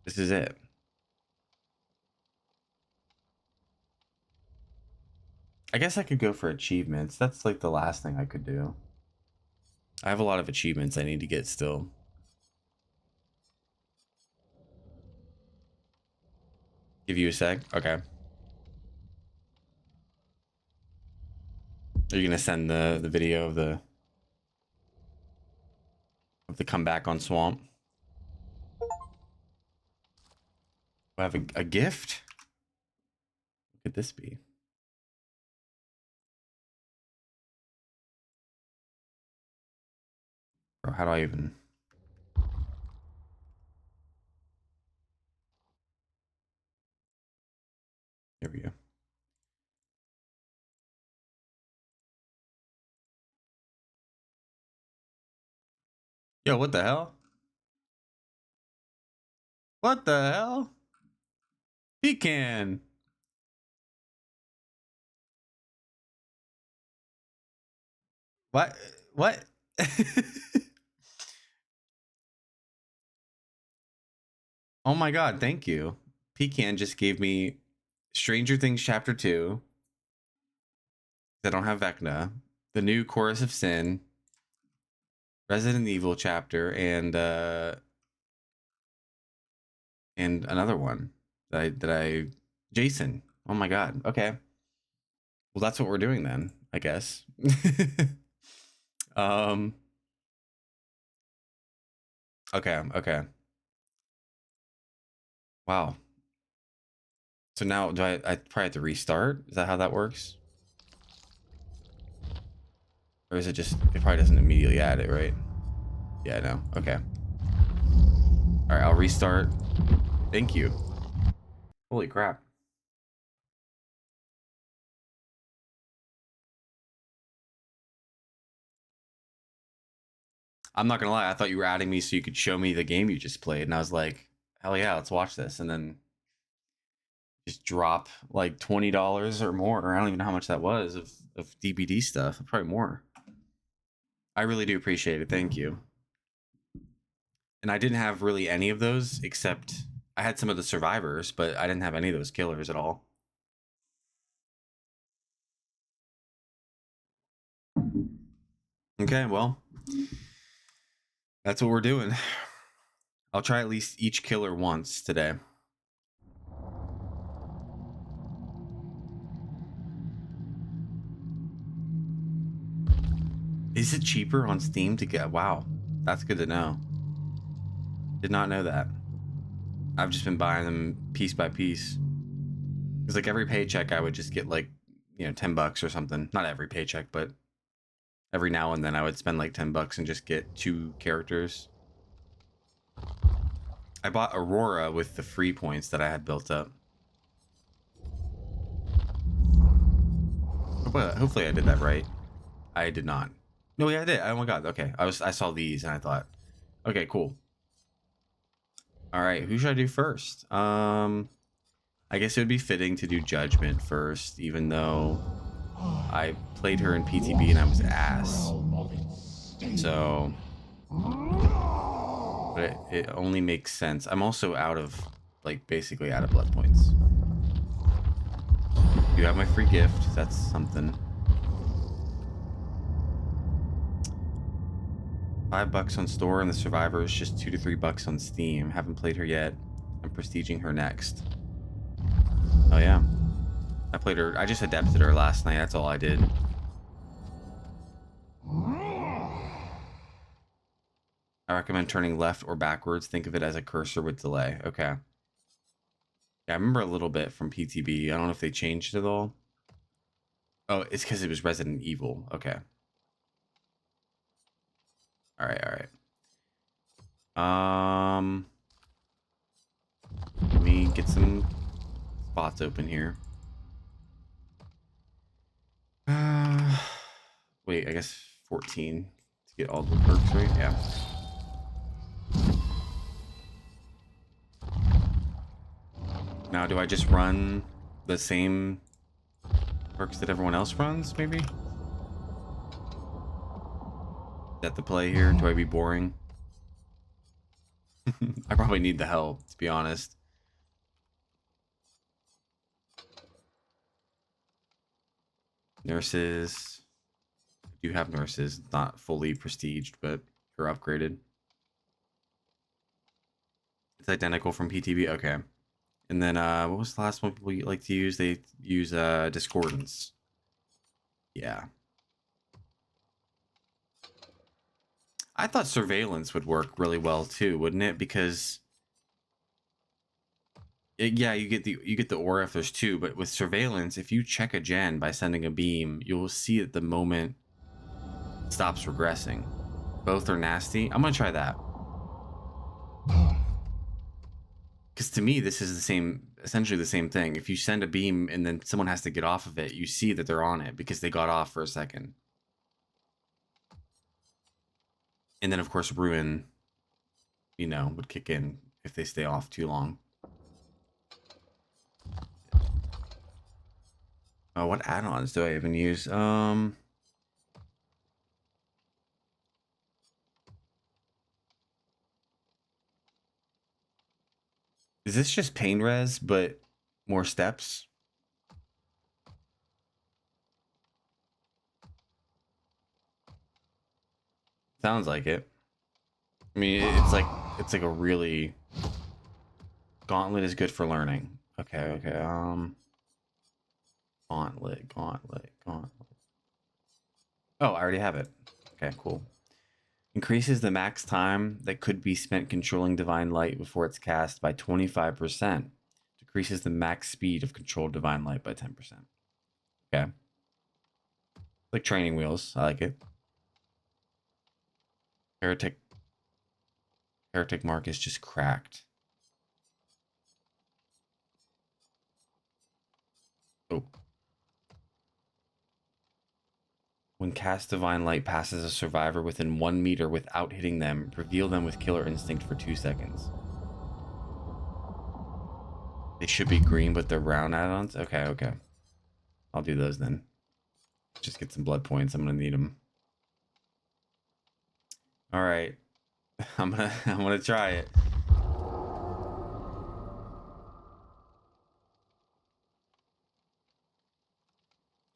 This is it. I guess I could go for achievements. That's like the last thing I could do. I have a lot of achievements I need to get still. Give you a sec? Okay. Are you gonna send the video of the comeback on Swamp? I have a gift? What could this be? Bro, how do I even... Here we go. Yo, what the hell? What the hell? Pecan. What? What? Oh my god, thank you. Pecan just gave me Stranger Things Chapter 2. I don't have Vecna. The new Chorus of Sin. Resident Evil chapter and another one that I Jason. Oh my god. Okay. Well, that's what we're doing then, I guess. um okay. Wow. So now do I probably have to restart? Is that how that works? Or is it just it probably doesn't immediately add it, right? Yeah, no. Okay. All right, I'll restart. Thank you. Holy crap. I'm not gonna lie, I thought you were adding me so you could show me the game you just played, and I was like, hell yeah, let's watch this, and then just drop like $20 or more, or I don't even know how much that was of DBD stuff, probably more. I really do appreciate it, thank you. And I didn't have really any of those except I had some of the survivors, but I didn't have any of those killers at all. Okay, well, that's what we're doing. I'll try at least each killer once today. Is it cheaper on Steam to get? Wow, that's good to know. Did not know that. I've just been buying them piece by piece. Because like every paycheck, I would just get like, $10 or something. Not every paycheck, but every now and then I would spend like $10 and just get 2 characters. I bought Aurora with the free points that I had built up. Hopefully I did that right. I did not. No, yeah, I did. Oh my god. Okay, I saw these and I thought, okay, cool. All right, who should I do first? I guess it would be fitting to do Judgment first, even though I played her in PTB and I was ass. So, but it only makes sense. I'm also out of, like, basically out of blood points. You have my free gift. That's something. $5 on store, and the Survivor is just $2 to $3 on Steam. Haven't played her yet. I'm prestiging her next. Oh yeah, I played her. I just adapted her last night. That's all I did. I recommend turning left or backwards. Think of it as a cursor with delay. Okay. Yeah, I remember a little bit from PTB. I don't know if they changed it all. Oh, it's because it was Resident Evil. Okay. All right. Let me get some spots open here. Wait, I guess 14 to get all the perks, right? Yeah. Now, do I just run the same perks that everyone else runs, maybe? Is that the play here? Do I be boring? I probably need the help, to be honest. Nurses. I do have nurses, not fully prestiged, but are upgraded. It's identical from PTB. Okay. And then what was the last one people like to use? They use Discordance. Yeah. I thought Surveillance would work really well too, wouldn't it? Because yeah, you get the aura if there's 2, but with Surveillance, if you check a gen by sending a beam, you'll see at the moment it stops regressing. Both are nasty. I'm gonna try that. Because to me, this is essentially the same thing. If you send a beam and then someone has to get off of it, you see that they're on it because they got off for a second. And then, of course, Ruin, would kick in if they stay off too long. Oh, what add-ons do I even use? Is this just pain res, but more steps? Sounds like it. I mean, it's like a really gauntlet is good for learning. Okay, okay. Gauntlet. Oh, I already have it. Okay, cool. Increases the max time that could be spent controlling divine light before it's cast by 25%. Decreases the max speed of controlled divine light by 10%. Okay. Like training wheels. I like it. Heretic mark is just cracked. Oh. When cast divine light passes a survivor within 1 meter without hitting them, reveal them with killer instinct for 2 seconds. They should be green, but they're round add-ons. Okay, okay. I'll do those then. Just get some blood points. I'm gonna need them. All right. I'm gonna try it.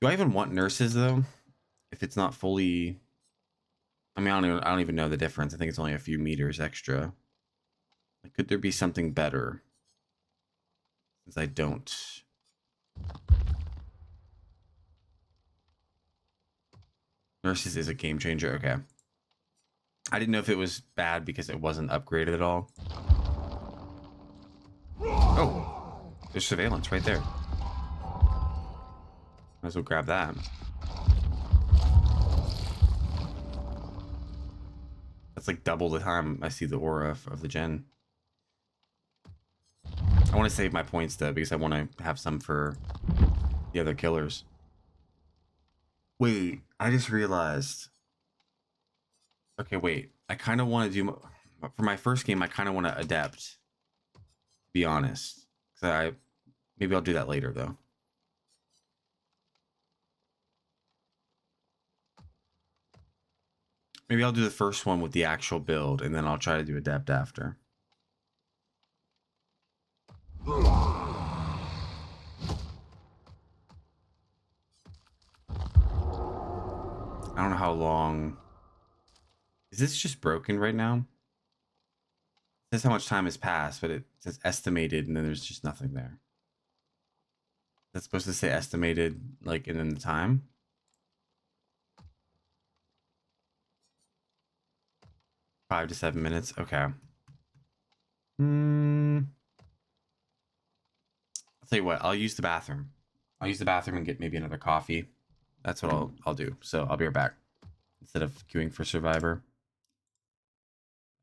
Do I even want nurses though? If it's not fully, I mean, I don't even know the difference. I think it's only a few meters extra. Like, could there be something better? Since I don't. Nurses is a game changer. Okay. I didn't know if it was bad because it wasn't upgraded at all. Oh, there's surveillance right there. Might as well grab that. That's like double the time I see the aura of the gen. I want to save my points though because I want to have some for the other killers. Wait, I just realized. Okay, wait. I kind of want to do for my first game. I kind of want to adept. To be honest, because maybe I'll do that later though. Maybe I'll do the first one with the actual build, and then I'll try to do adept after. I don't know how long. Is this just broken right now? It says how much time has passed, but it says estimated, and then there's just nothing there. That's supposed to say estimated, like, and then the time. 5 to 7 minutes. Okay. I'll tell you what. I'll use the bathroom. I'll use the bathroom and get maybe another coffee. That's what I'll do. So I'll be right back. Instead of queuing for Survivor.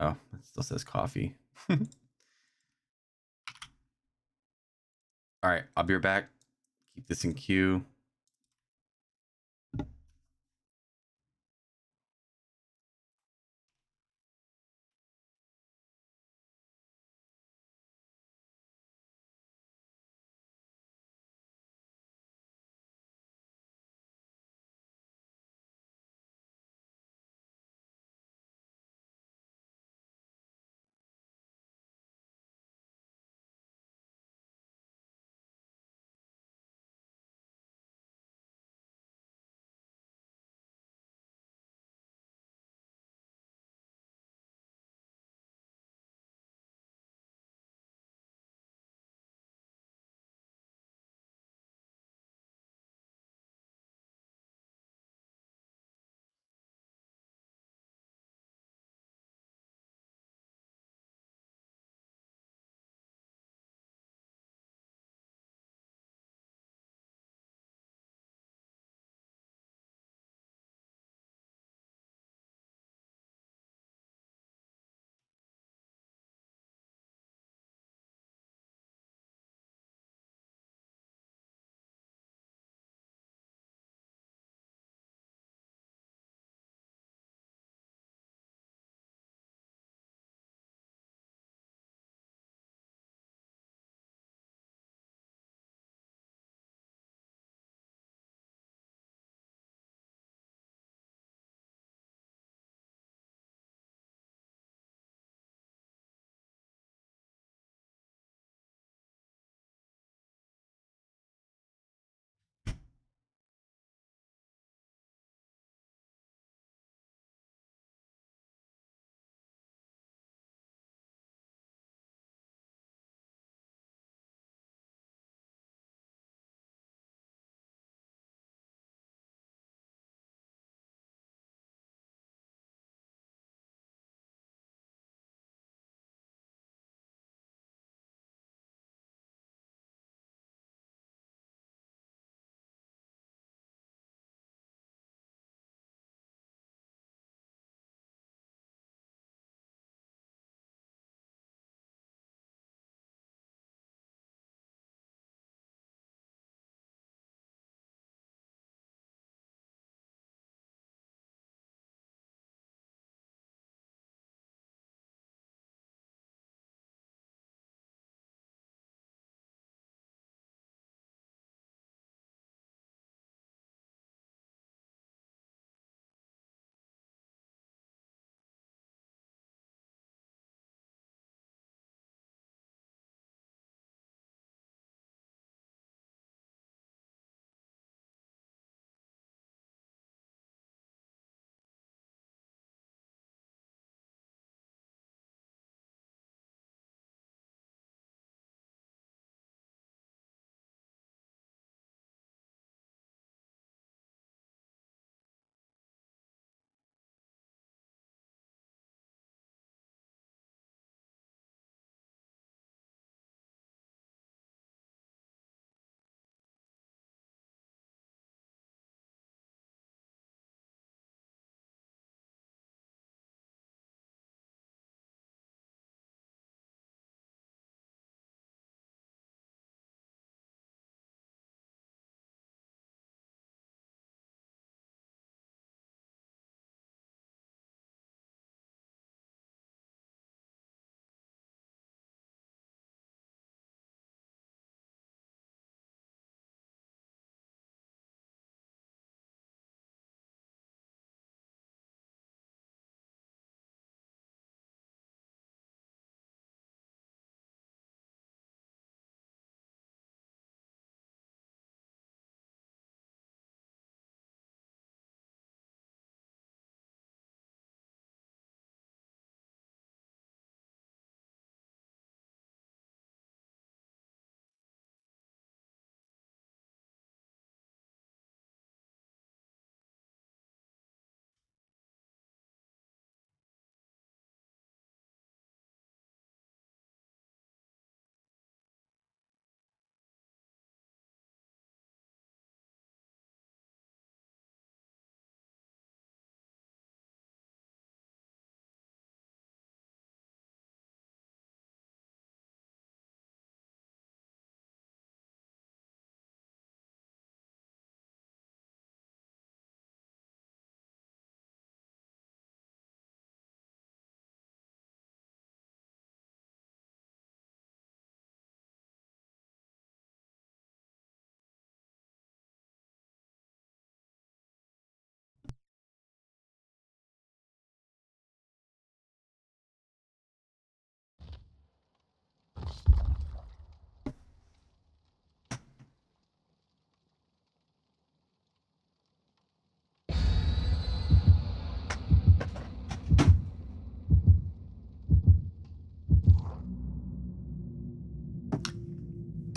Oh, it still says coffee. All right, I'll be right back. Keep this in queue.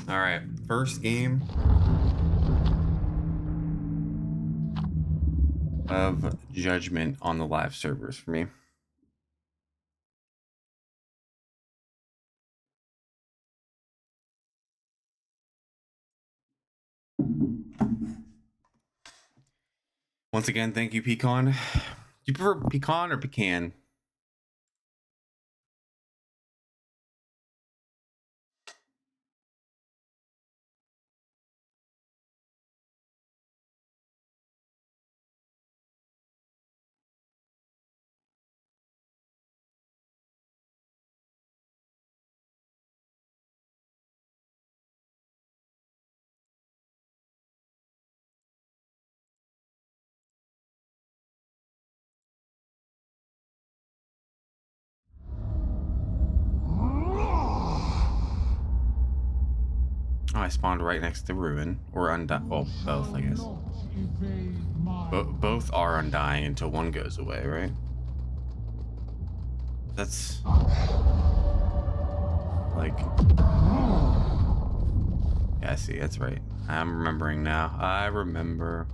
All right, first game of Judgment on the live servers for me. Once again, thank you, Pecan. Do you prefer pecan or pecan? Oh, I spawned right next to Ruin, or Undying. Well, both, I guess. Both are Undying until one goes away, right? That's... like... yeah, I see, that's right. I'm remembering now. I remember.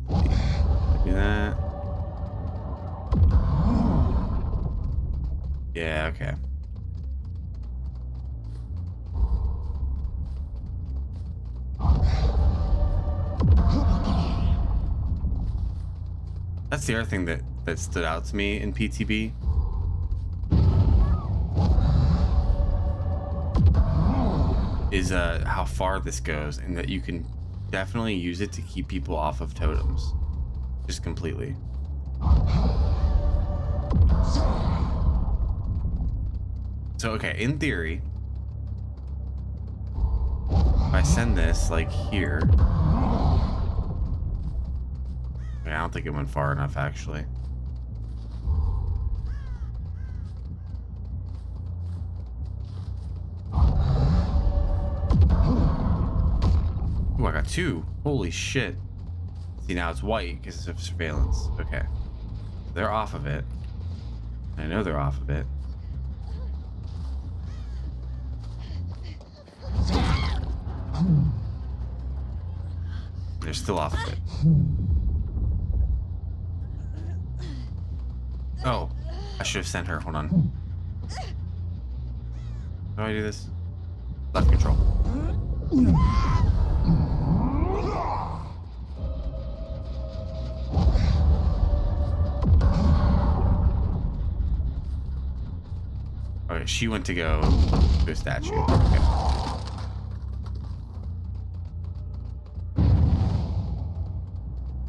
Do that. Yeah, okay. That's the other thing that stood out to me in PTB. Is how far this goes, and that you can definitely use it to keep people off of totems. Just completely. So, okay, in theory, if I send this, like, here... I don't think it went far enough, actually. Ooh, I got two. Holy shit. See, now it's white because of surveillance. Okay. They're off of it. I know they're off of it. They're still off of it. Oh, I should have sent her. Hold on. How do I do this? Left control. Okay, she went to go to a statue. Okay.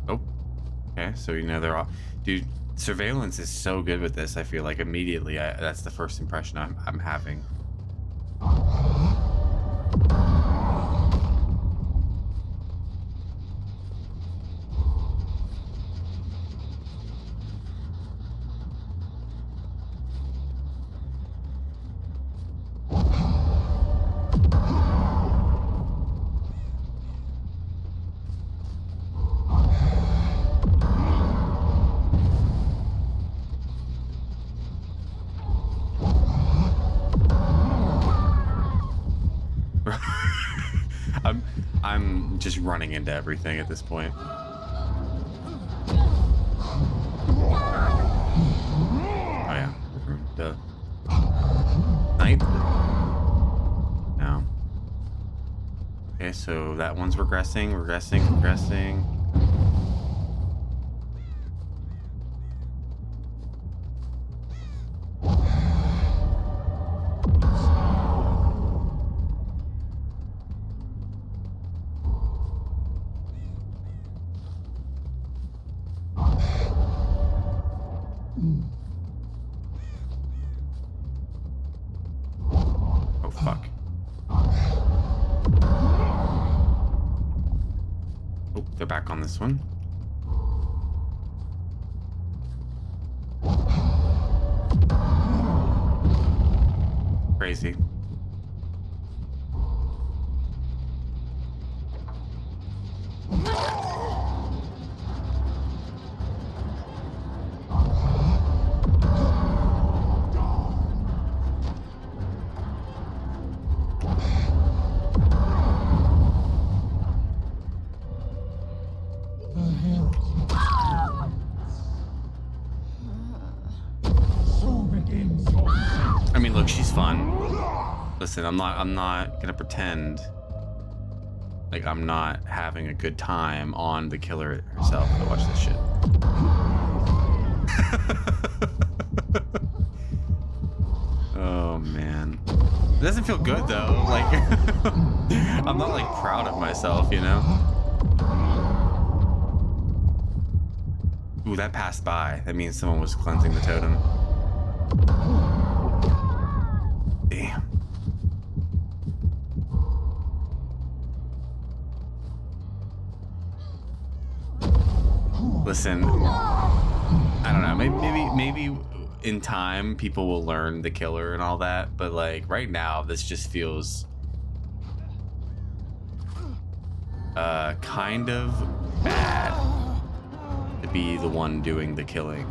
Oh. Okay, so you know they're off. Dude, surveillance is so good with this. I feel like immediately that's the first impression I'm having. I'm just running into everything at this point. Oh yeah, duh. Night? No. Okay, so that one's regressing. Oh fuck. Oh, they're back on this one. Crazy. she's fun. Listen, I'm not gonna pretend like I'm not having a good time on the killer herself. But watch this shit. Oh man, it doesn't feel good though. Like I'm not like proud of myself, you know. Ooh, that passed by. That means someone was cleansing the totem. Damn. Listen, I don't know. Maybe in time people will learn the killer and all that, but like right now, this just feels kind of bad to be the one doing the killing.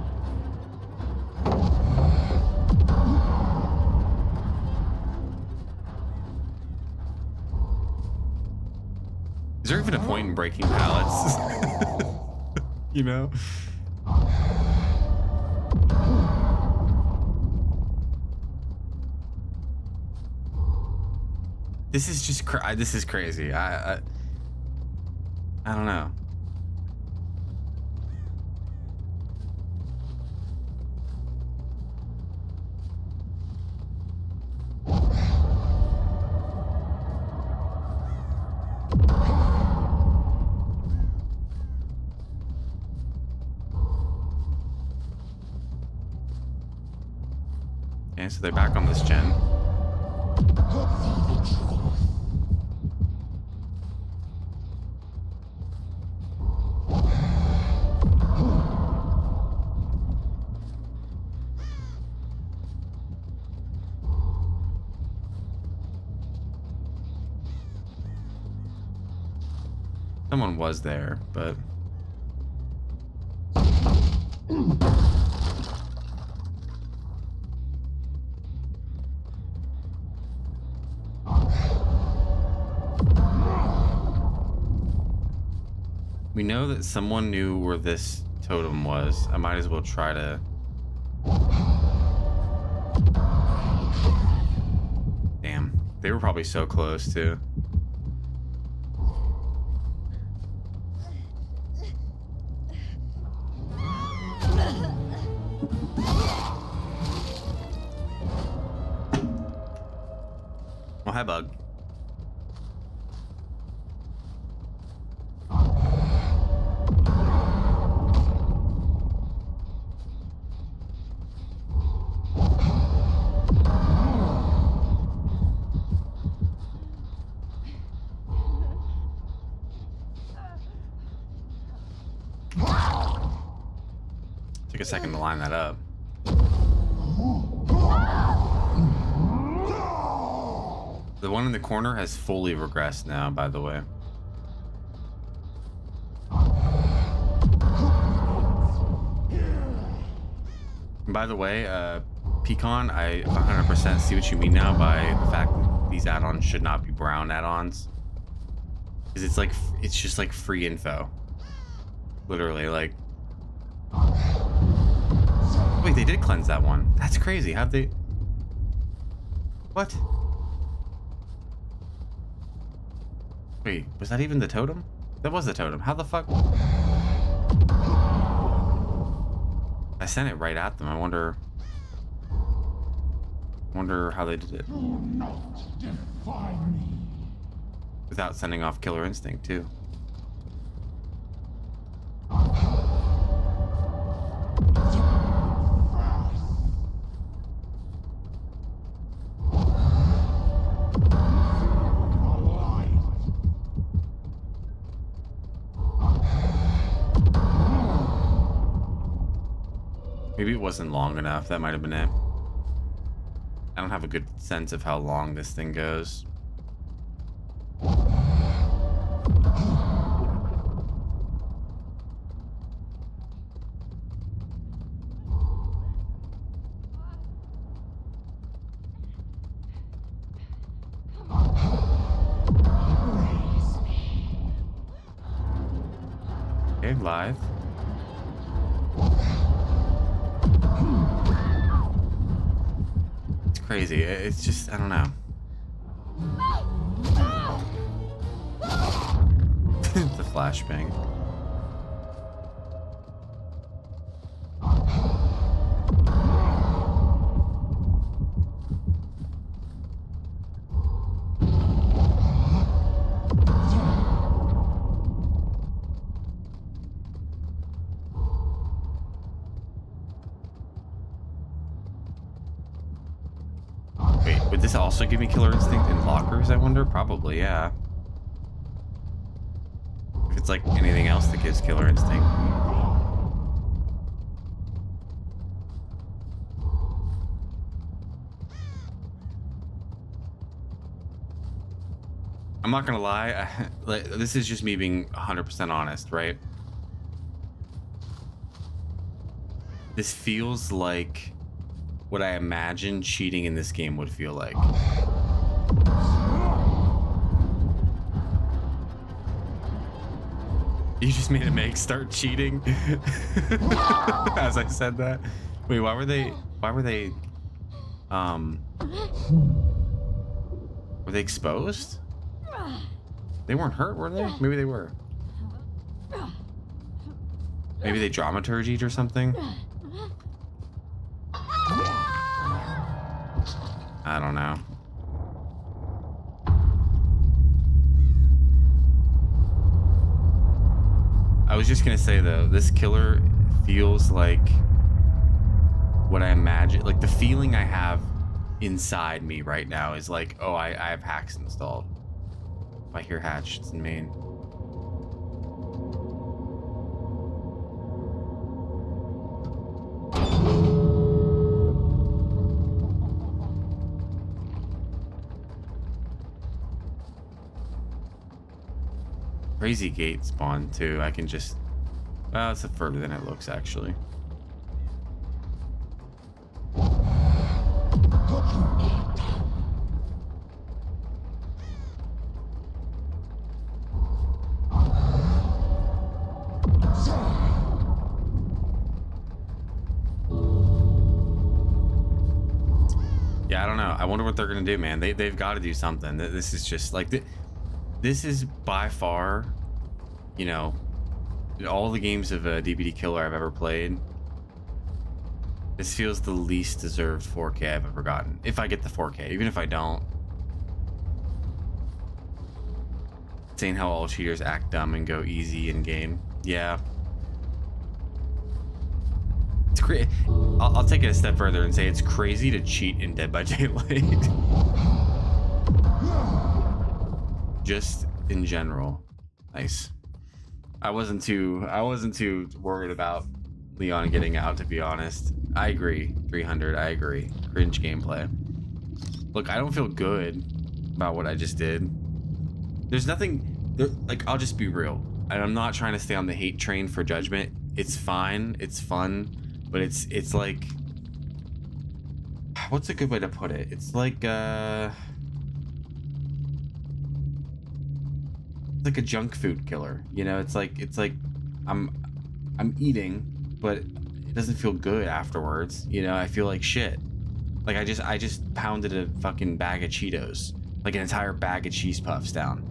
Is there even a point in breaking pallets? You know? This is just this is crazy. I don't know. Okay, so they're back on this gen. Someone was there, but we know that someone knew where this totem was. I might as well try to. Damn, they were probably so close too. Oh, hi, bug. Took a second to line that up. The one in the corner has fully regressed now, by the way. And by the way, Pecan, I 100% see what you mean now by the fact that these add-ons should not be brown add-ons. Because it's like, it's just like free info. Literally, like... Wait, they did cleanse that one. That's crazy. How'd they... What? Wait, was that even the totem? That was the totem. How the fuck? I sent it right at them. I wonder how they did it. Do not defy me. Without sending off Killer Instinct, too. Maybe it wasn't long enough. That might have been it. I don't have a good sense of how long this thing goes. Okay, live. crazy. It's just, I don't know. The flashbang. Wait, would this also give me killer instinct in lockers, I wonder? Probably, yeah. If it's like anything else that gives killer instinct. I'm not gonna lie, this is just me being 100% honest, right? This feels like what I imagine cheating in this game would feel like. You just made a Meg start cheating as I said that. Wait, why were they exposed? They weren't hurt, were they? Maybe they were. Maybe they dramaturgied or something. I don't know. I was just gonna say though, this killer feels like what I imagine, like the feeling I have inside me right now is like, oh, I have hacks installed. If I hear hatch, it's in main. Crazy gate spawn too. I can just, well, it's further than it looks actually. Yeah, I don't know. I wonder what they're gonna do, man. They've got to do something. This is just like this is by far, you know, all the games of a DBD killer I've ever played. This feels the least deserved 4K I've ever gotten. If I get the 4K, even if I don't. Saying how all cheaters act dumb and go easy in game. Yeah. It's great. I'll take it a step further and say it's crazy to cheat in Dead by Daylight. Just in general. Nice. I wasn't too worried about Leon getting out, to be honest. I agree. 300, I agree. Cringe gameplay. Look, I don't feel good about what I just did. There's nothing there, like, I'll just be real. And I'm not trying to stay on the hate train for Judgment. It's fine, it's fun, but it's like, what's a good way to put it? It's like a junk food killer, you know? It's like I'm eating, but it doesn't feel good afterwards, you know? I feel like shit. Like I just pounded a fucking bag of Cheetos, like an entire bag of cheese puffs down,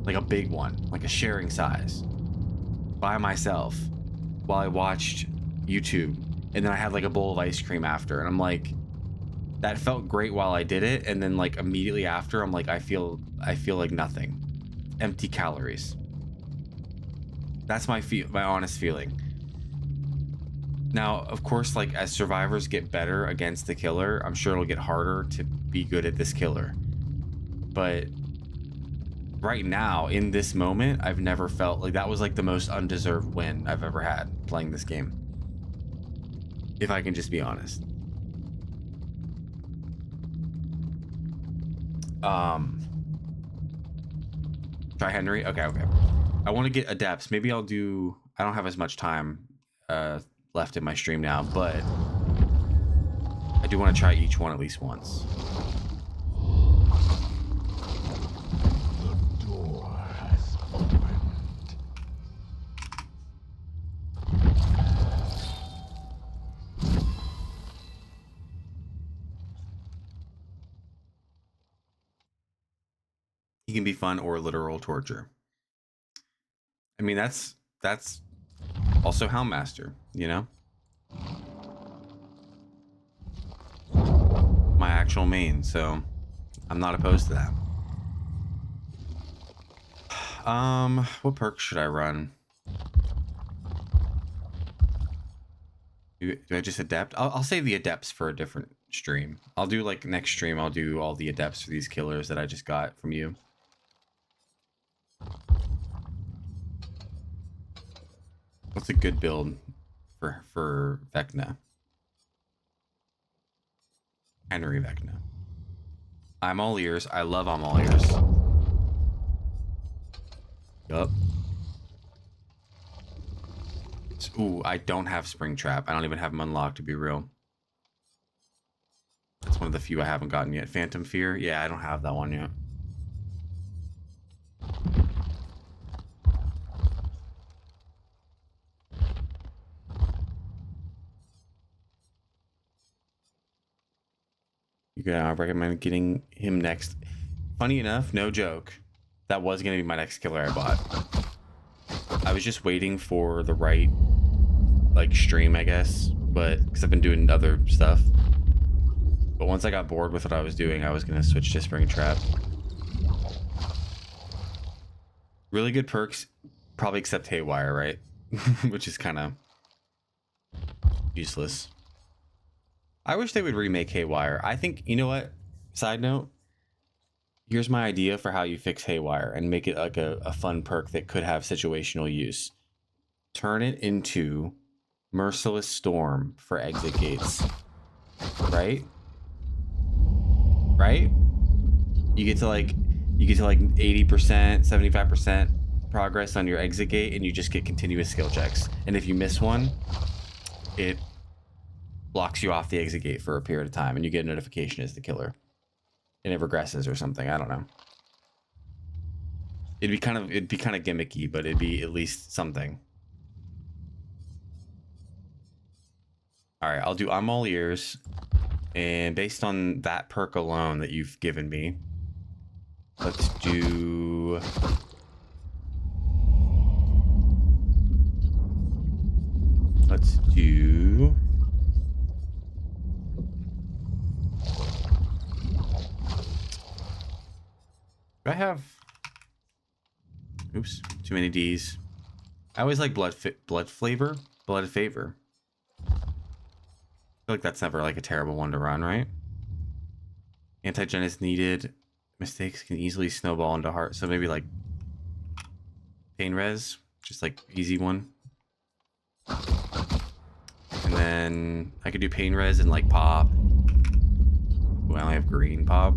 like a big one, like a sharing size, by myself, while I watched YouTube, and then I had like a bowl of ice cream after, and I'm like, that felt great while I did it, and then like immediately after, I'm like, I feel like nothing. Empty calories. That's my honest feeling. Now, of course, like as survivors get better against the killer, I'm sure it'll get harder to be good at this killer. But right now, in this moment, I've never felt like that was like the most undeserved win I've ever had playing this game. If I can just be honest. Try Henry. Okay. I want to get adepts. Maybe I'll do. I don't have as much time left in my stream now, but I do want to try each one at least once. The door has opened. can be fun or literal torture. I mean, that's also Houndmaster, you know? My actual main, so I'm not opposed to that. What perks should I run? Do I just adept? I'll save the adepts for a different stream. I'll do like next stream, I'll do all the adepts for these killers that I just got from you. What's a good build for Vecna? Henry Vecna. I'm all ears. I love I'm all ears. Yup. Ooh, I don't have Springtrap. I don't even have them unlocked, to be real. That's one of the few I haven't gotten yet. Phantom Fear? Yeah, I don't have that one yet. Yeah, I recommend getting him next. Funny enough, no joke, that was going to be my next killer I bought. I was just waiting for the right, like, stream, I guess, but because I've been doing other stuff. But once I got bored with what I was doing, I was going to switch to Springtrap. Really good perks, probably except Haywire, right? Which is kind of useless. I wish they would remake Haywire. I think, you know what? Side note, here's my idea for how you fix Haywire and make it like a fun perk that could have situational use. Turn it into Merciless Storm for exit gates. Right? Right? You get to like 80%, 75% progress on your exit gate, and you just get continuous skill checks. And if you miss one, it blocks you off the exit gate for a period of time, and you get a notification as the killer. And it regresses or something. I don't know. It'd be kind of gimmicky, but it'd be at least something. All right, I'll do I'm all ears, and based on that perk alone that you've given me, let's do. Do I have? Oops, too many D's. I always like blood favor. I feel like that's never like a terrible one to run, right? Anti-gen is needed. Mistakes can easily snowball into heart. So maybe like pain res, just like easy one. And then I could do pain res and like pop. Ooh, I only have green pop.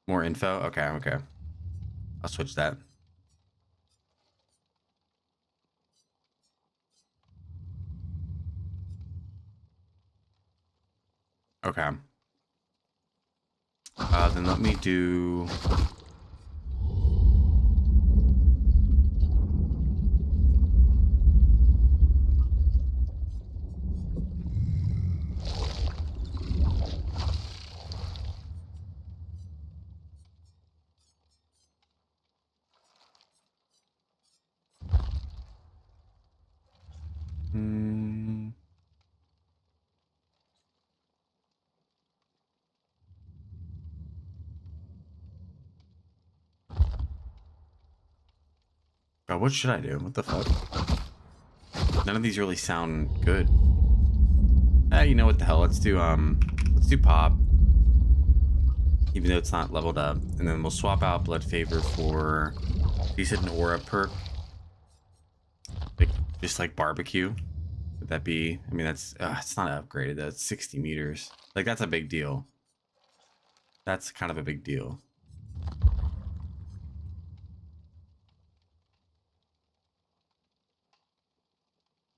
More info? Okay, okay. I'll switch that. Okay. Then let me do... God, what should I do? What the fuck? None of these really sound good. You know what the hell? Let's do pop. Even though it's not leveled up. And then we'll swap out blood favor for, you said an aura perk. Like just like barbecue. Would that be, I mean that's it's not upgraded, that's 60 meters. Like that's a big deal. That's kind of a big deal.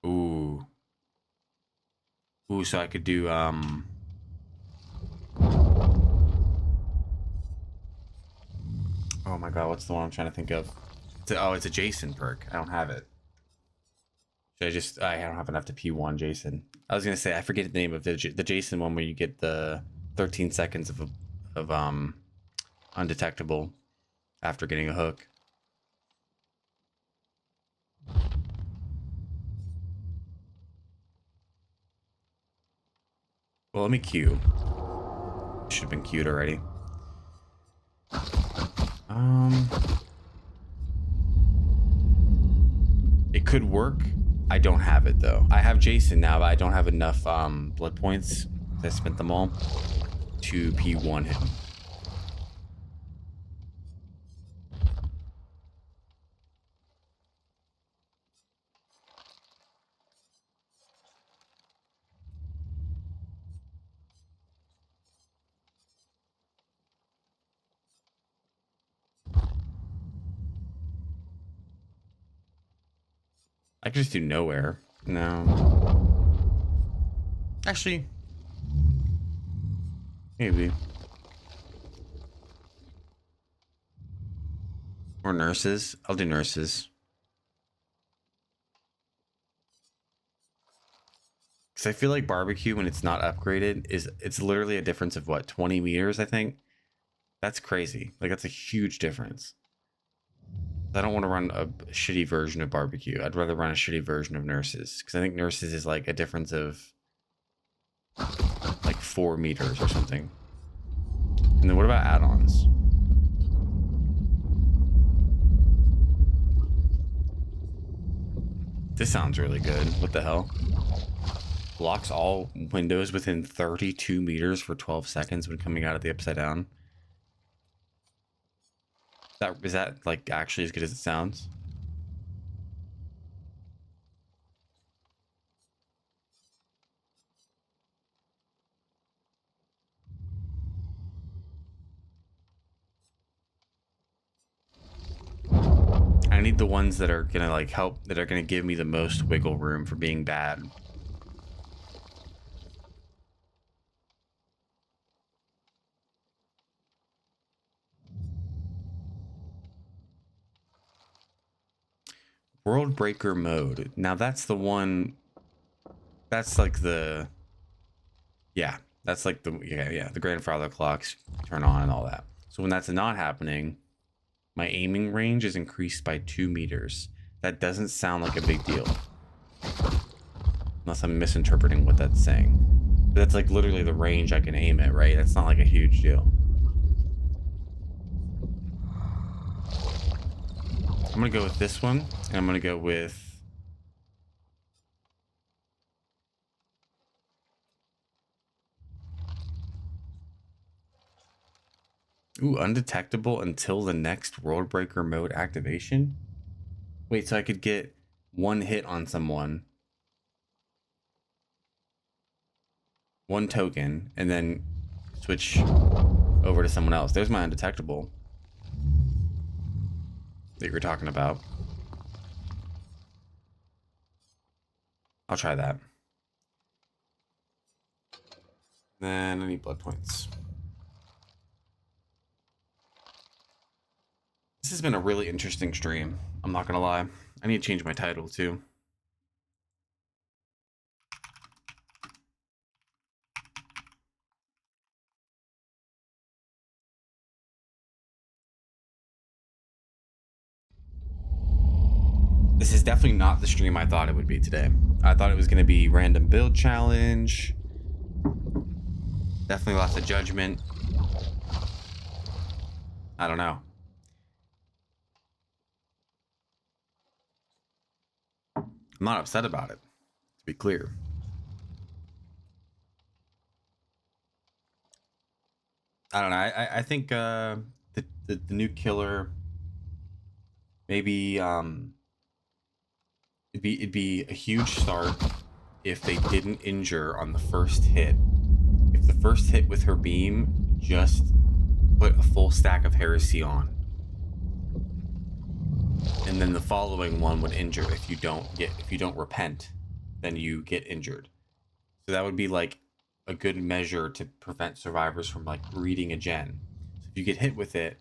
Ooh. Ooh, so I could do I Oh my god, what's the one I'm trying to think of? It's a Jason perk. I don't have it. I don't have enough to P1 Jason. I was gonna say I forget the name of the Jason one where you get the 13 seconds of undetectable after getting a hook. Well, let me queue. Should have been queued already. It could work. I don't have it though. I have Jason now, but I don't have enough blood points. I spent them all to P1 him. I could just do nowhere. No. Actually, maybe. Or nurses. I'll do nurses. Because I feel like barbecue, when it's not upgraded, it's literally a difference of what, 20 meters, I think? That's crazy. Like, that's a huge difference. I don't want to run a shitty version of barbecue. I'd rather run a shitty version of nurses. Because I think nurses is like a difference of like 4 meters or something. And then what about add-ons? This sounds really good. What the hell? Blocks all windows within 32 meters for 12 seconds when coming out of the upside down. Is that like actually as good as it sounds? I need the ones that are gonna like help, that are gonna give me the most wiggle room for being bad. World Breaker mode. Now that's the one. That's like the. Yeah, that's like the the grandfather clocks turn on and all that. So when that's not happening, my aiming range is increased by 2 meters. That doesn't sound like a big deal, unless I'm misinterpreting what that's saying. But that's like literally the range I can aim at, right? That's not like a huge deal. I'm gonna go with this one, and I'm gonna go with. Ooh, undetectable until the next World Breaker mode activation? Wait, so I could get one hit on someone, one token, and then switch over to someone else. There's my undetectable that you were talking about. I'll try that. Then I need blood points. This has been a really interesting stream. I'm not gonna lie. I need to change my title too. This is definitely not the stream I thought it would be today. I thought it was gonna be random build challenge. Definitely lots of judgment. I don't know. I'm not upset about it, to be clear. I don't know. I think the new killer, maybe it'd be a huge start if they didn't injure on the first hit. If the first hit with her beam just put a full stack of heresy on, and then the following one would injure if you don't repent, then you get injured. So that would be like a good measure to prevent survivors from like reading a gen. So if you get hit with it,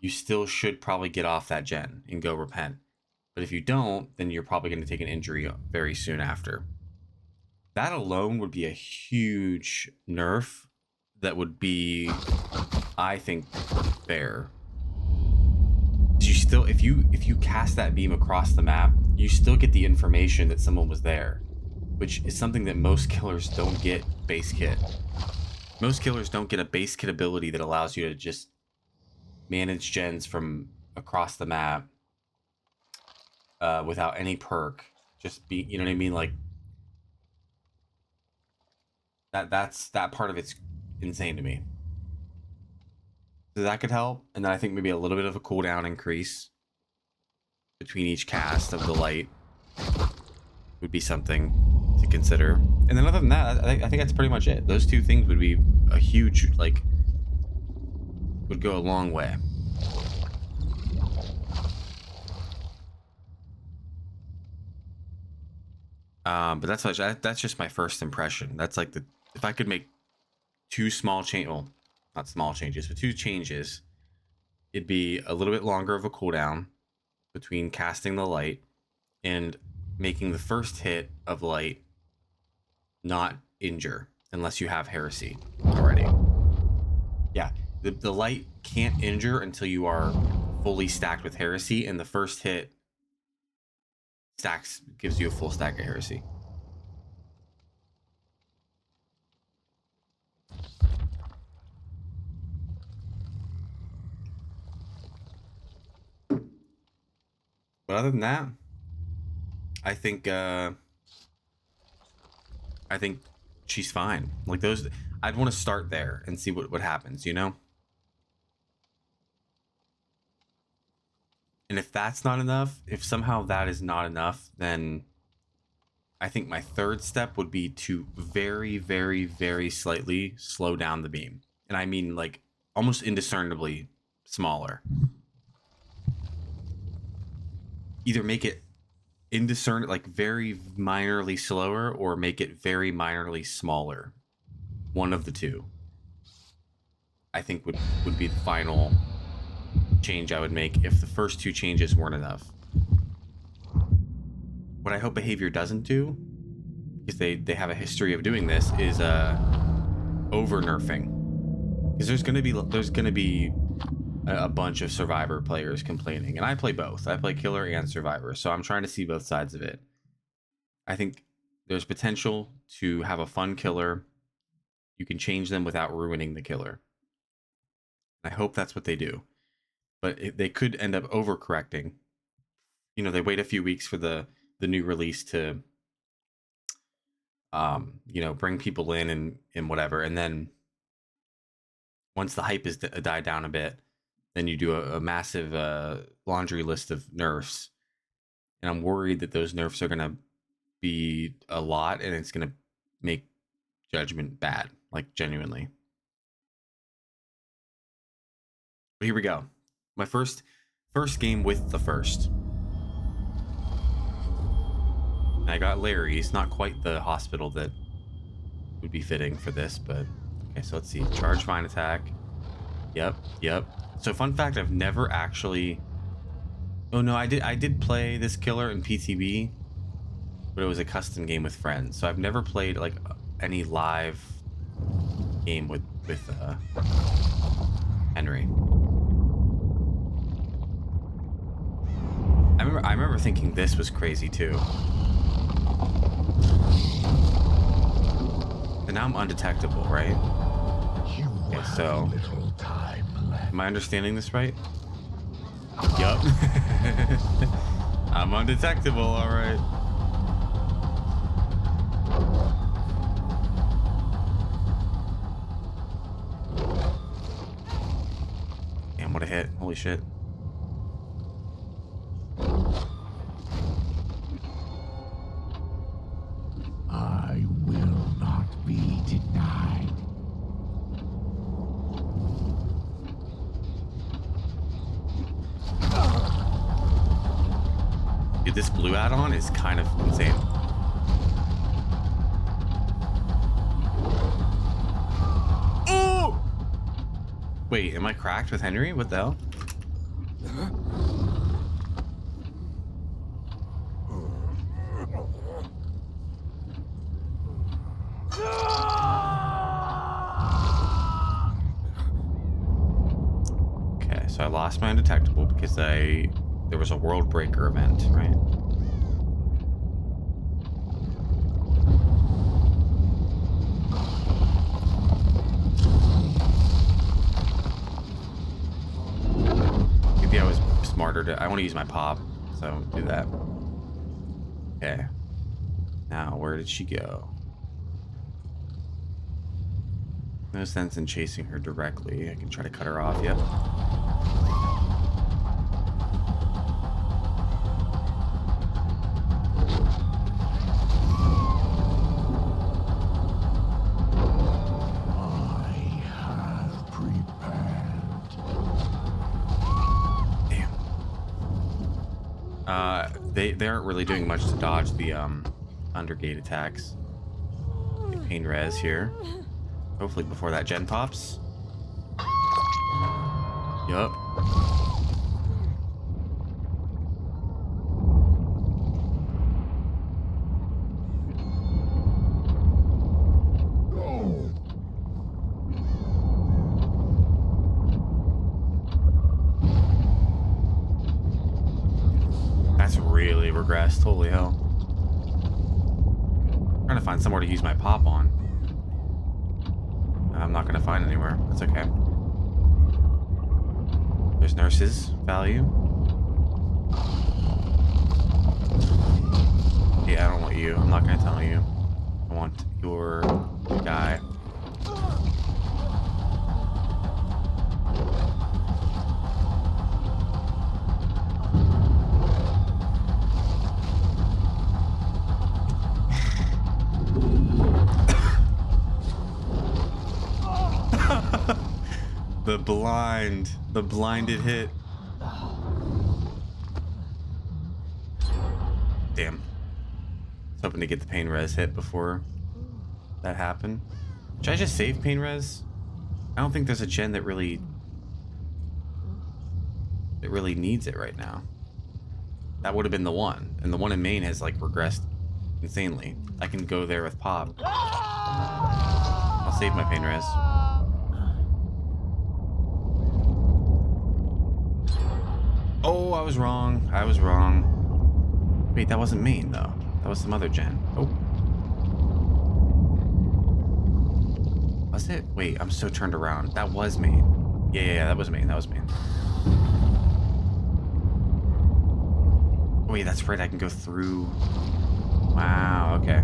you still should probably get off that gen and go repent. But if you don't, then you're probably going to take an injury very soon after. That alone would be a huge nerf that would be, I think, fair. You still, if you cast that beam across the map, you still get the information that someone was there, which is something that most killers don't get base kit. Most killers don't get a base kit ability that allows you to just manage gens from across the map without any perk. Just be, you know what I mean? Like that part of it's insane to me. So that could help, and then I think maybe a little bit of a cooldown increase between each cast of the light would be something to consider. And then other than that, I think that's pretty much it. Those two things would be a huge, like, would go a long way. But that's just my first impression. That's like if I could make two small well, not small changes, but two changes, it'd be a little bit longer of a cooldown between casting the light and making the first hit of light not injure unless you have heresy already. Yeah, the light can't injure until you are fully stacked with heresy, and the first hit gives you a full stack of heresy. But other than that, I think she's fine. Like those, I'd want to start there and see what happens, you know? And if that's not enough, if somehow that is not enough, then I think my third step would be to very, very, very slightly slow down the beam. And I mean like almost indiscernibly smaller. Either make it like very minorly slower, or make it very minorly smaller. One of the two, I think would be the final change I would make if the first two changes weren't enough. What I hope behavior doesn't do, because they have a history of doing this, is over nerfing. Because there's gonna be a bunch of Survivor players complaining, and I play both. I play Killer and Survivor, so I'm trying to see both sides of it. I think there's potential to have a fun Killer. You can change them without ruining the Killer. I hope that's what they do, but they could end up overcorrecting. You know, they wait a few weeks for the new release to you know, bring people in and whatever, and then once the hype is died down a bit, then you do a massive laundry list of nerfs. And I'm worried that those nerfs are going to be a lot, and it's going to make Judgment bad, like genuinely. But here we go. My first game with the first. I got Larry's, not quite the hospital that would be fitting for this, but okay, so let's see. Charge Vine Attack. Yep. So fun fact, I've never actually... Oh no, I did play this Killer in PTB, but it was a custom game with friends. So I've never played like any live game with Henry. I remember thinking this was crazy too. And now I'm undetectable, right? Okay, so am I understanding this right? Yup. I'm undetectable, alright. Damn, what a hit. Holy shit. I will not be denied. Dude, this blue add-on is kind of insane. Oh! Wait, am I cracked with Henry? What the hell? Okay, so I lost my undetectable because there was a world breaker event, right? Maybe I was smarter I want to use my pop, so do that. Okay. Now, where did she go? No sense in chasing her directly. I can try to cut her off. Yep. I have prepared. Damn. They aren't really doing much to dodge the undergate attacks. Get pain res here. Hopefully before that gen pops. Yup. That's really regressed. Holy hell. I'm trying to find somewhere to use my pop on. I'm not going to find anywhere. That's okay. There's nurses. Value. Yeah, I don't want you. I'm not going to tell you. I want your guy. The blinded hit. Damn. I was hoping to get the pain res hit before that happened. Should I just save pain res? I don't think there's a gen that really needs it right now. That would have been the one, and the one in main has like regressed insanely. I can go there with pop. I'll save my pain res. Oh, I was wrong. I was wrong. Wait, that wasn't main, though. That was some other gen. Oh. Was it? Wait, I'm so turned around. That was main. Yeah, that was main. That was main. Wait, that's right. I can go through. Wow, okay.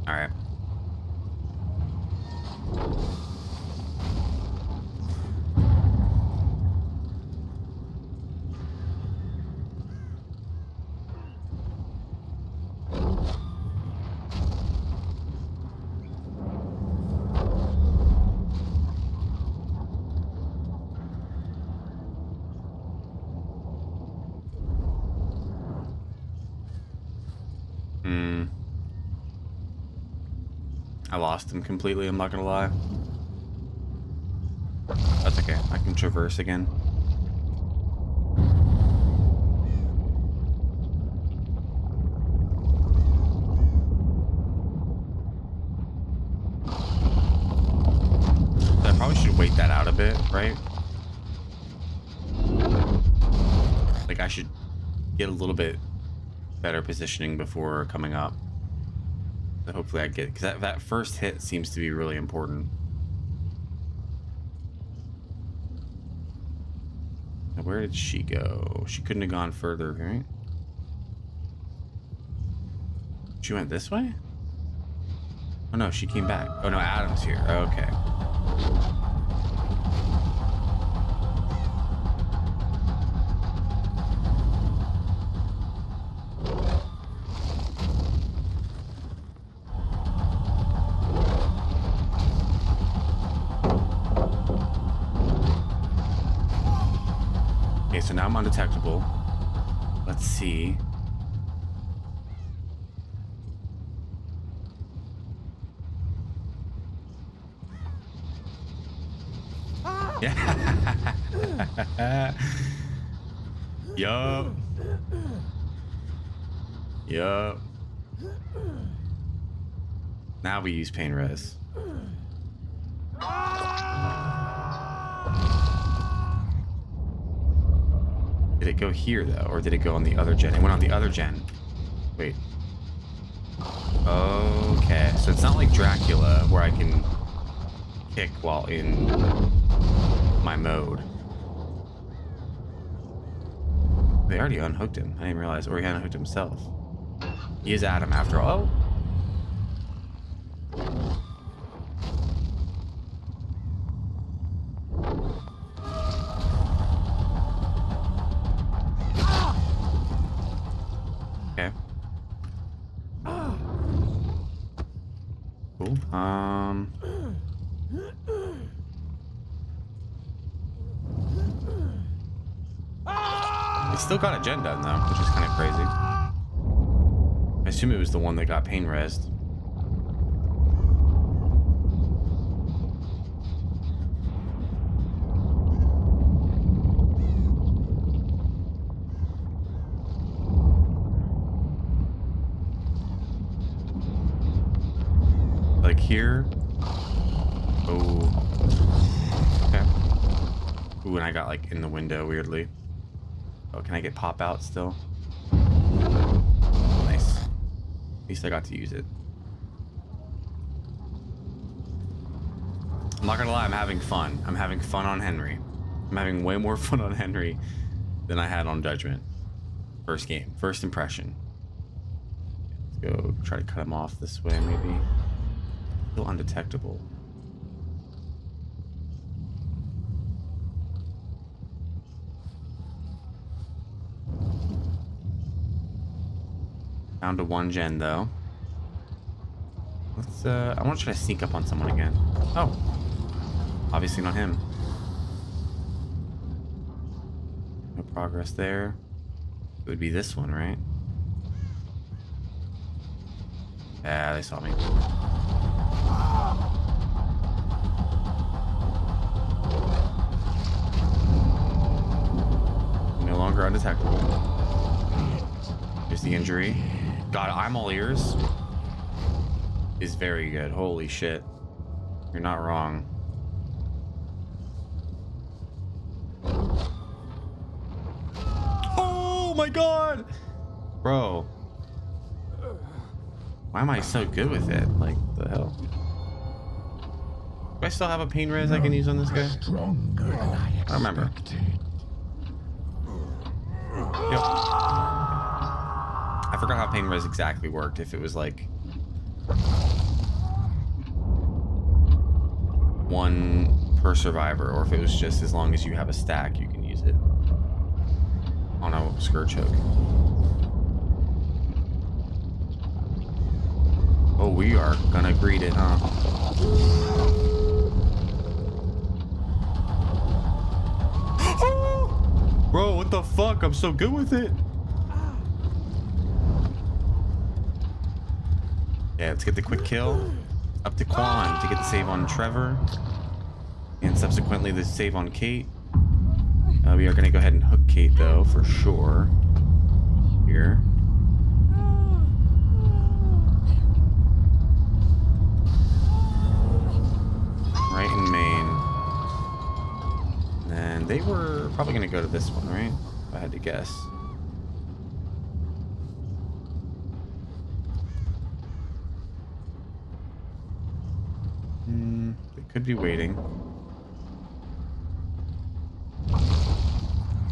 All right. I lost him completely, I'm not gonna lie. That's okay, I can traverse again. I probably should wait that out a bit, right? Like I should get a little bit better positioning before coming up. So hopefully I get it, because that first hit seems to be really important. Now, where did she go? She couldn't have gone further, right? She went this way? Oh no, she came back. Oh no, Adam's here. Okay. Okay, so now I'm undetectable. Let's see. Yeah. Yup. Yup. Now we use pain res. Did it go here though, or did it go on the other gen? It went on the other gen. Wait. Okay, so it's not like Dracula where I can kick while in my mode. They already unhooked him. I didn't realize, or he unhooked himself. He is Adam after all. Okay. Cool. It still got a gen done though, which is kind of crazy. I assume it was the one that got pain resed. Like here. Oh. Okay. Ooh, and I got like in the window weirdly. Oh, can I get pop out still? Nice. At least I got to use it. I'm not gonna lie, I'm having fun. I'm having fun on Henry. I'm having way more fun on Henry than I had on Judgment. First game, first impression. Let's go try to cut him off this way, maybe. Still undetectable. Down to 1 gen though. Let's I want to try to sneak up on someone again. Oh. Obviously not him. No progress there. It would be this one, right? Yeah, they saw me. No longer undetectable. Here's the injury. God, I'm all ears. Is very good. Holy shit. You're not wrong. Oh my god! Bro. Why am I so good with it? Like, the hell? Do I still have a pain res I can use on this guy? Stronger than I don't remember. expected. Yep. I forgot how pain res exactly worked. If it was like 1 per survivor, or if it was just as long as you have a stack, you can use it on a skirt choke. Oh, we are gonna greet it, huh? Bro, what the fuck? I'm so good with it. Yeah, let's get the quick kill. Up to Quan to get the save on Trevor. And subsequently the save on Kate. We are going to go ahead and hook Kate, though, for sure. Here. Right in main. And they were probably going to go to this one, right? If I had to guess. They could be waiting.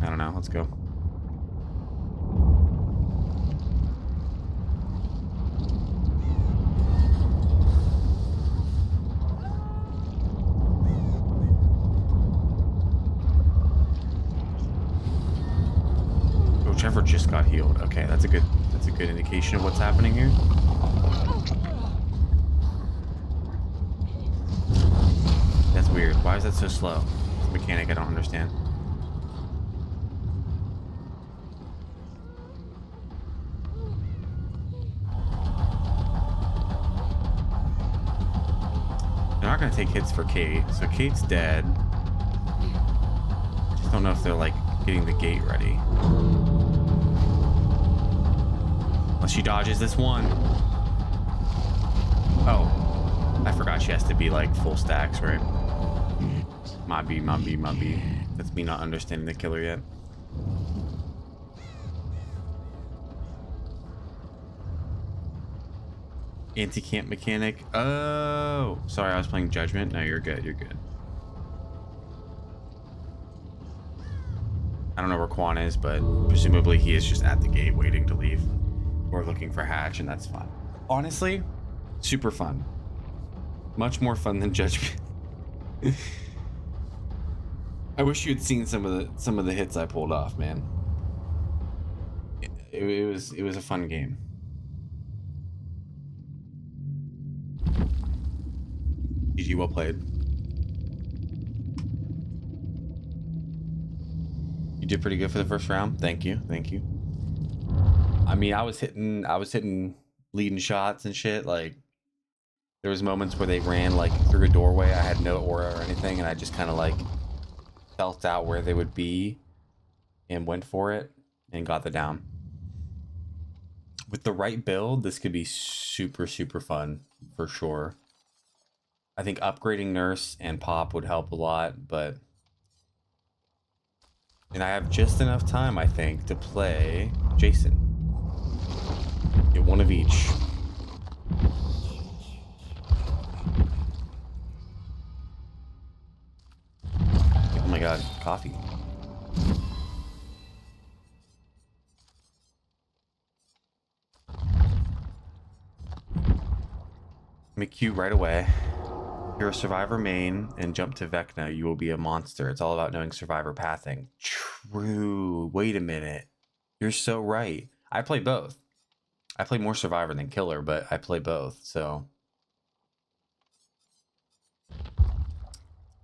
I don't know. Let's go. Oh, Trevor just got healed. Okay, that's a good indication of what's happening here. That's weird. Why is that so slow? It's a mechanic I don't understand. They're not going to take hits for Kate, so Kate's dead. Don't know if they're like getting the gate ready. Unless she dodges this one. Oh, I forgot she has to be like full stacks, right? My B. That's me not understanding the killer yet. Anti-camp mechanic. Oh, sorry, I was playing Judgment. No, you're good. You're good. I don't know where Quan is, but presumably he is just at the gate waiting to leave. We're looking for Hatch, and that's fun. Honestly, super fun. Much more fun than Judgment. I wish you had seen some of the hits I pulled off, man. It was a fun game. GG, well played. You did pretty good for the first round. Thank you. I mean, I was hitting leading shots and shit. Like, there was moments where they ran like through a doorway. I had no aura or anything, and I just kind of like felt out where they would be and went for it and got the down. With the right build, this could be super fun for sure. I think upgrading Nurse and Pop would help a lot, and I have just enough time, I think, to play Jason. Get one of each. Oh my god, coffee. Make cute right away. You're a survivor main and jump to Vecna, you will be a monster. It's all about knowing survivor pathing. True. Wait a minute. You're so right. I play both. I play more survivor than killer, but I play both, so.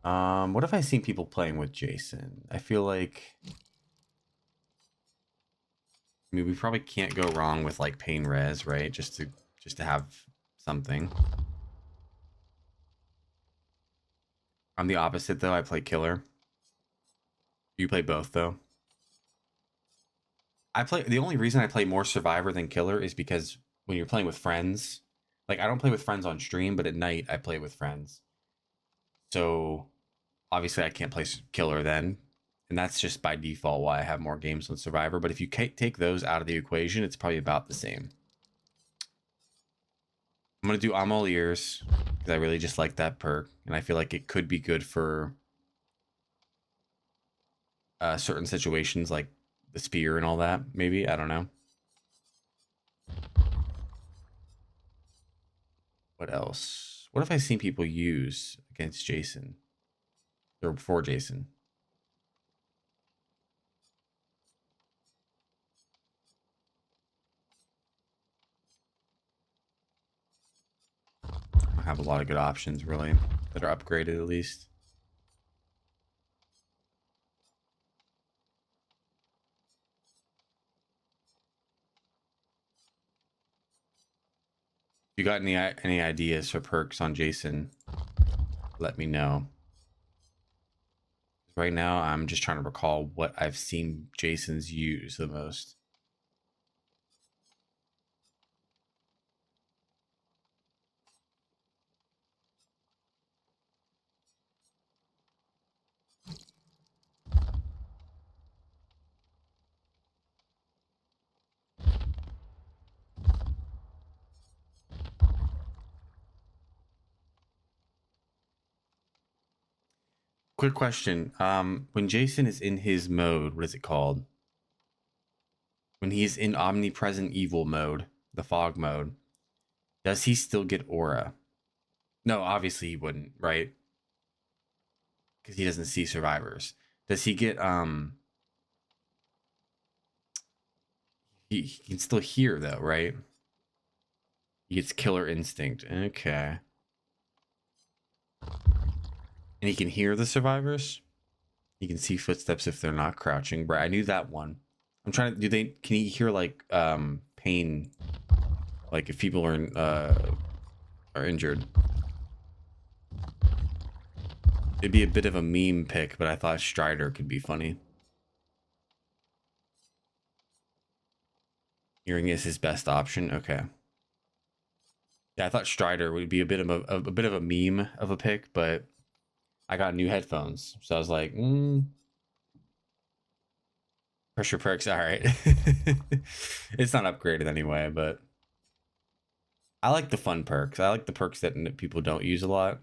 What have I seen people playing with Jason? I feel like, I mean, we probably can't go wrong with like Pain Res, right? Just to have something. I'm the opposite though. I play killer. You play both though. The only reason I play more survivor than killer is because when you're playing with friends, like I don't play with friends on stream, but at night I play with friends. So obviously I can't play killer then, and that's just by default why I have more games on survivor. But if you take those out of the equation, it's probably about the same. I'm gonna do I'm all ears because I really just like that perk, and I feel like it could be good for certain situations like the spear and all that. Maybe, I don't know. What else? What have I seen people use against Jason or before Jason? I have a lot of good options really that are upgraded at least. If you got any ideas for perks on Jason, let me know. Right now, I'm just trying to recall what I've seen Jason's use the most. Quick question. When Jason is in his mode, what is it called? When he's in omnipresent evil mode, the fog mode, does he still get aura? No, obviously he wouldn't, right? Because he doesn't see survivors. Does he get he can still hear though, right? He gets killer instinct. Okay. And he can hear the survivors. He can see footsteps if they're not crouching. Right, I knew that one. I'm trying to. Can he hear like pain? Like if people are injured. It'd be a bit of a meme pick, but I thought Strider could be funny. Hearing is his best option. Okay. Yeah, I thought Strider would be a bit of a meme of a pick, but I got new headphones, so I was like, pressure perks. All right. It's not upgraded anyway, but I like the fun perks. I like the perks that people don't use a lot,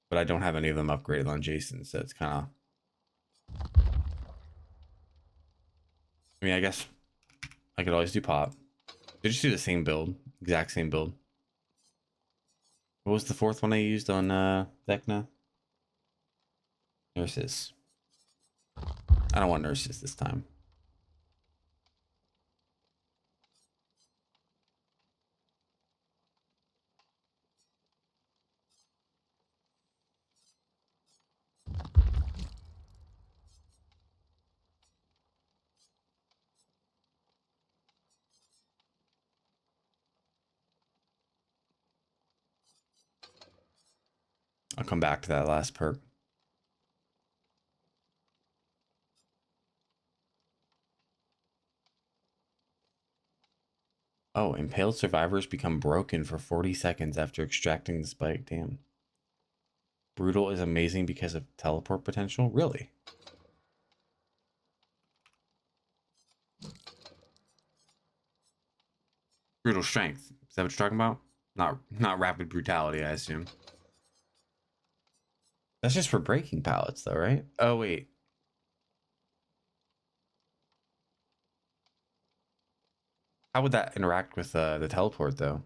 but I don't have any of them upgraded on Jason, so it's kind of. I mean, I guess I could always do pop. They just do the same build, exact same build. What was the fourth one I used on Vecna? Nurses. I don't want nurses this time. I'll come back to that last perk. Oh, impaled survivors become broken for 40 seconds after extracting the spike. Damn. Brutal is amazing because of teleport potential. Really? Brutal strength. Is that what you're talking about? Not rapid brutality, I assume. That's just for breaking pallets, though, right? Oh, wait. How would that interact with the teleport, though?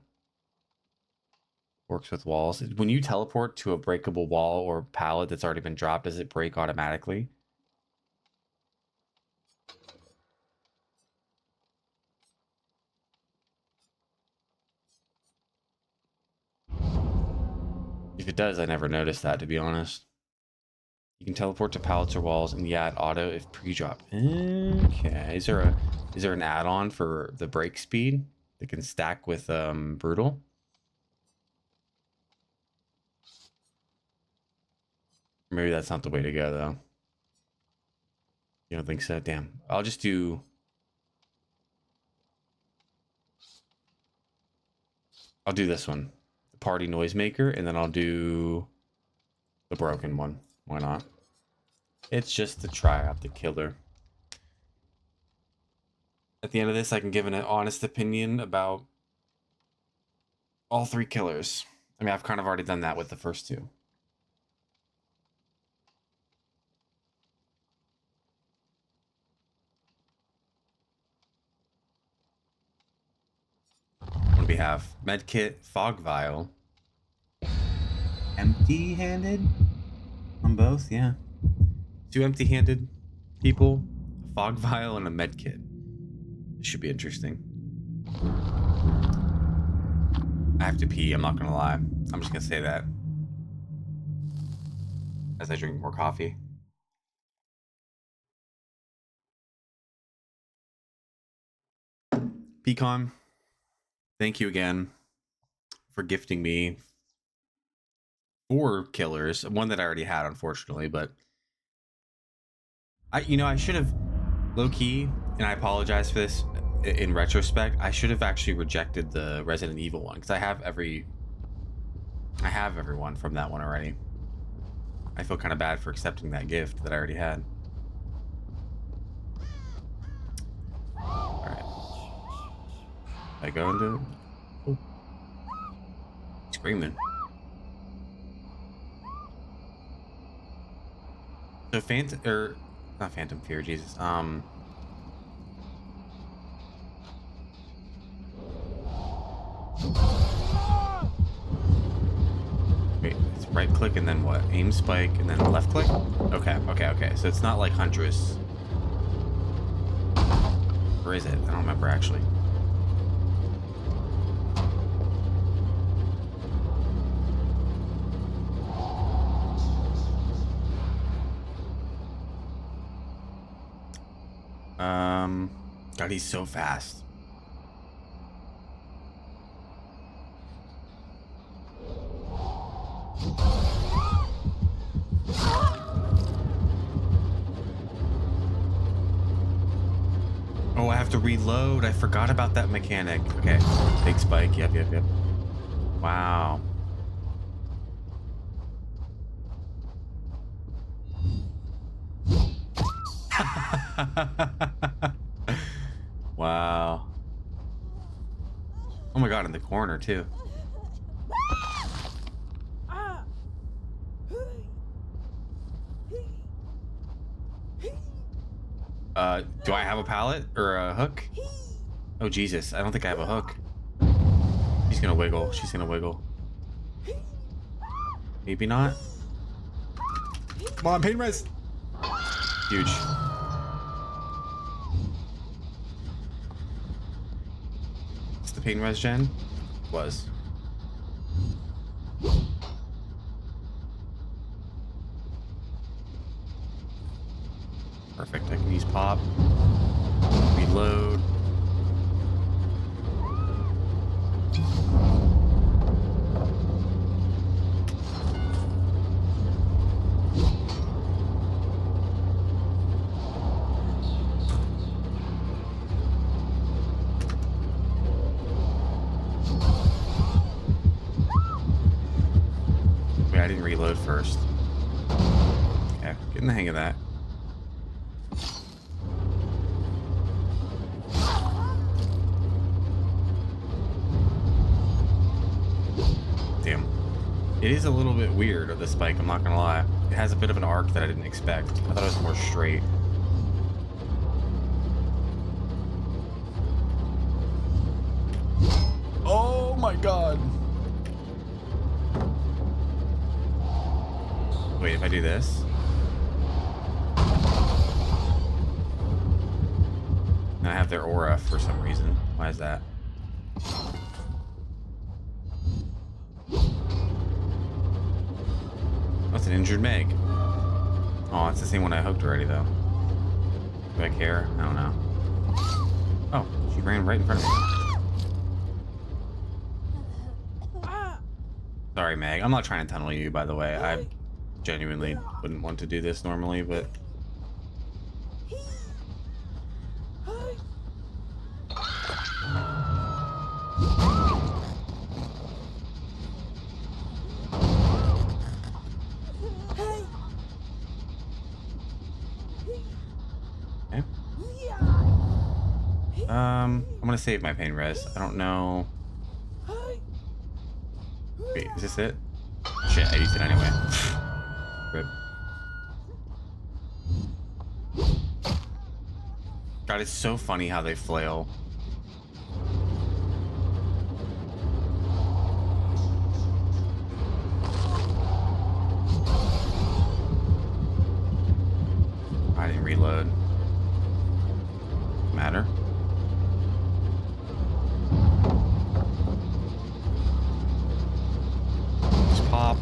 Works with walls. When you teleport to a breakable wall or pallet that's already been dropped, does it break automatically? If it does, I never noticed that, to be honest. You can teleport to pallets or walls and add auto if pre-drop. Okay. Is there an add-on for the break speed that can stack with brutal? Maybe that's not the way to go, though. You don't think so? Damn. I'll just do. I'll do this one, the party noisemaker, and then I'll do the broken one. Why not? It's just to try out the killer. At the end of this, I can give an honest opinion about all three killers. I mean, I've kind of already done that with the first two. What do we have? Medkit, Fog Vial. Empty-handed? On both, yeah. 2 empty-handed people, a Fog Vial, and a Medkit. This should be interesting. I have to pee, I'm not gonna lie. I'm just gonna say that as I drink more coffee. Pecan, thank you again for gifting me 4 killers. One that I already had, unfortunately, but I should have low-key, and I apologize for this in retrospect, I should have actually rejected the Resident Evil one, because I have everyone from that one already. I feel kind of bad for accepting that gift that I already had. Alright. I go into... Oh. Screaming. So Phantom... not Phantom Fear, Jesus. Wait, it's right click and then what? Aim spike and then left click? Okay. So it's not like Huntress. Or is it? I don't remember actually. God, he's so fast. reload. I forgot about that mechanic. Okay, big spike. Yep. Wow. Wow. Oh my god, in the corner too. Do I have a pallet or a hook? Oh Jesus, I don't think I have a hook. She's gonna wiggle. She's gonna wiggle. Maybe not. Come on, pain res. Huge. It's the pain res gen? Was. Perfect. I can use pop. Reload. Wait, I didn't reload first. Okay, getting the hang of that. Damn. It is a little bit weird of the spike, I'm not gonna lie. It has a bit of an arc that I didn't expect. I thought it was more straight. Oh my god. Wait, if I do this. And I have their aura for some reason. Why is that? That's an injured Meg. Oh, it's the same one I hooked already, though. Do I care? I don't know. Oh, she ran right in front of me. Sorry, Meg. I'm not trying to tunnel you, by the way. I genuinely wouldn't want to do this normally, but... Okay. I'm gonna save my pain res. I don't know. Wait, is this it? Shit, I used it anyway. Rip. God, it's so funny how they flail. I didn't reload. Matter. Just pop.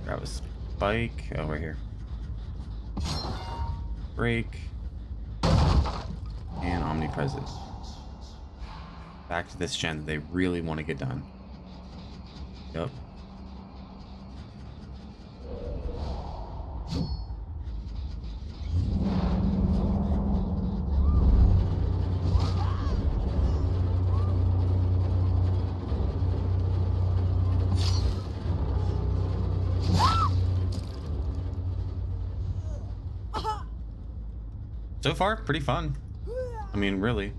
Grab a spike. Oh, right here. Break. And omnipresent. Back to this gen that they really want to get done. Yep. So far, pretty fun. I mean, really.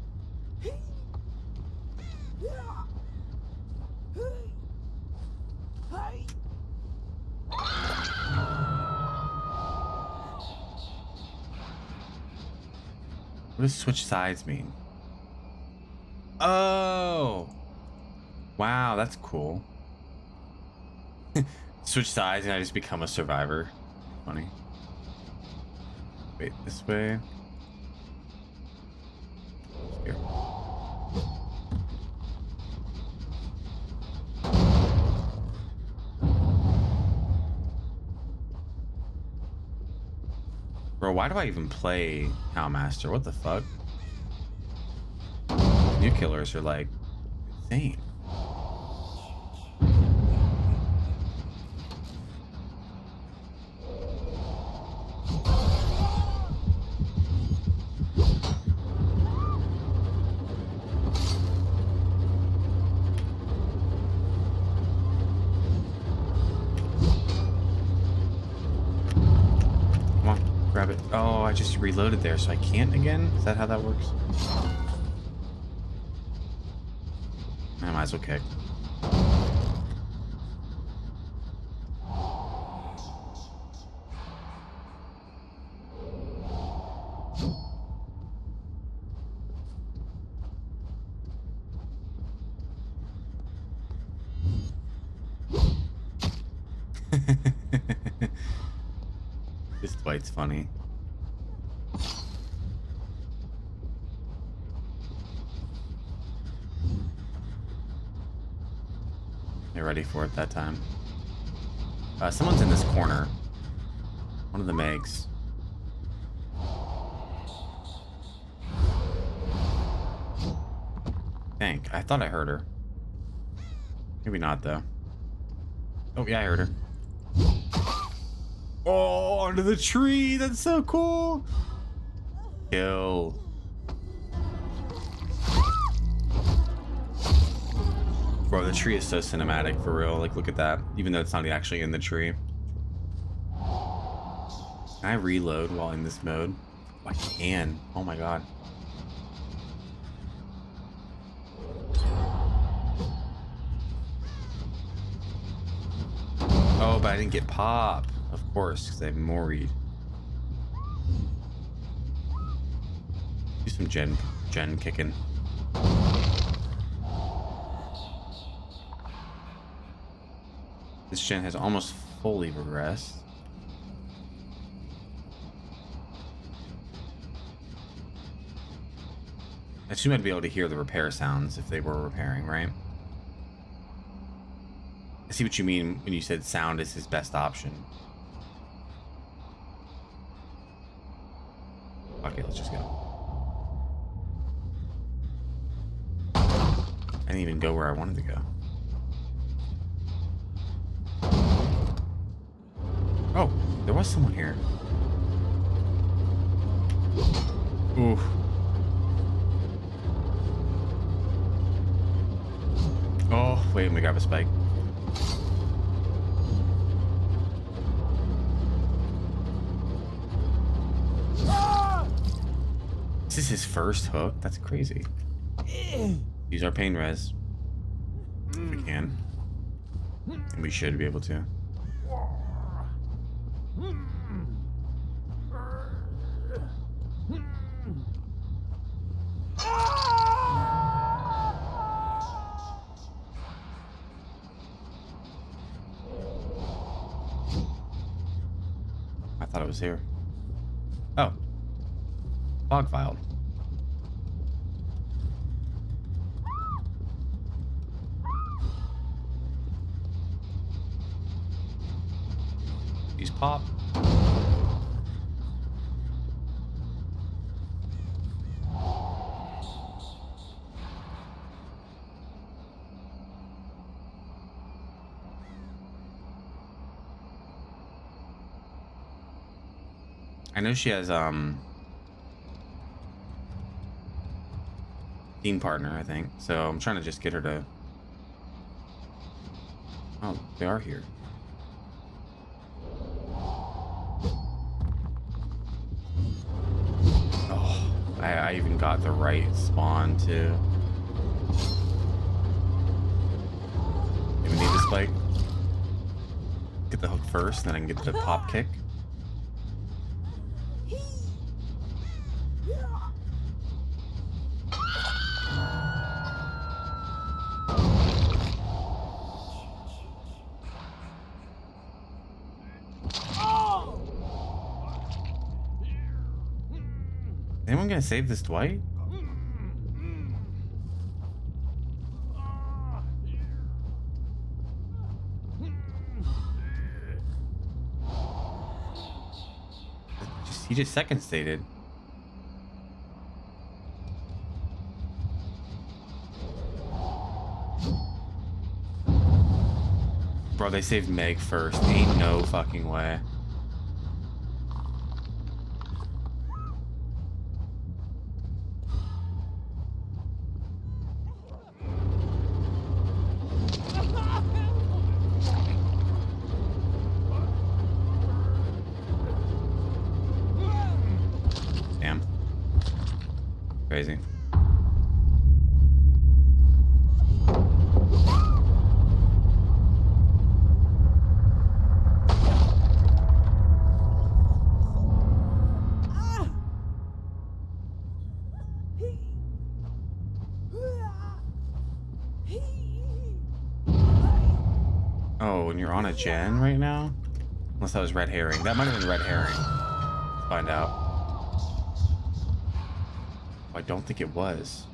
What does switch sides mean? Oh! Wow, that's cool. Switch sides and I just become a survivor. Funny. Wait, this way. Here. Bro, why do I even play Howmaster? What the fuck? New killers are like insane. grab it. Oh, I just reloaded there, so I can't again? Is that how that works? I might as well kick. This Dwight's funny. They're ready for it that time. Someone's in this corner. One of the Megs. Think. I thought I heard her. Maybe not, though. Oh, yeah, I heard her. Oh, under the tree. That's so cool. Kill. Bro, the tree is so cinematic for real. Like, look at that. Even though it's not actually in the tree. Can I reload while in this mode? Oh, I can. Oh my god. Oh, but I didn't get pop. Of course, because I have Moried. Do some gen kicking. This gen has almost fully regressed. I assume I'd be able to hear the repair sounds if they were repairing, right? I see what you mean when you said sound is his best option. Okay, let's just go. I didn't even go where I wanted to go. Oh, there was someone here. Oof. Oh, wait, let me grab a spike. Is this his first hook? That's crazy. Use our pain res. If we can. And we should be able to. I thought it was here. Oh. Log filed. Use pop. I know she has team partner, I think. So I'm trying to just get her to. Oh, they are here. Oh, I even got the right spawn too. Do we need the spike? Get the hook first, then I can get the pop kick. Anyone gonna save this Dwight? He just second stated. Bro, they saved Meg first. Ain't no fucking way. crazy. Oh, and you're on a gen right now? Unless that was red herring. That might have been red herring. Let's find out. Oh, I don't think it was.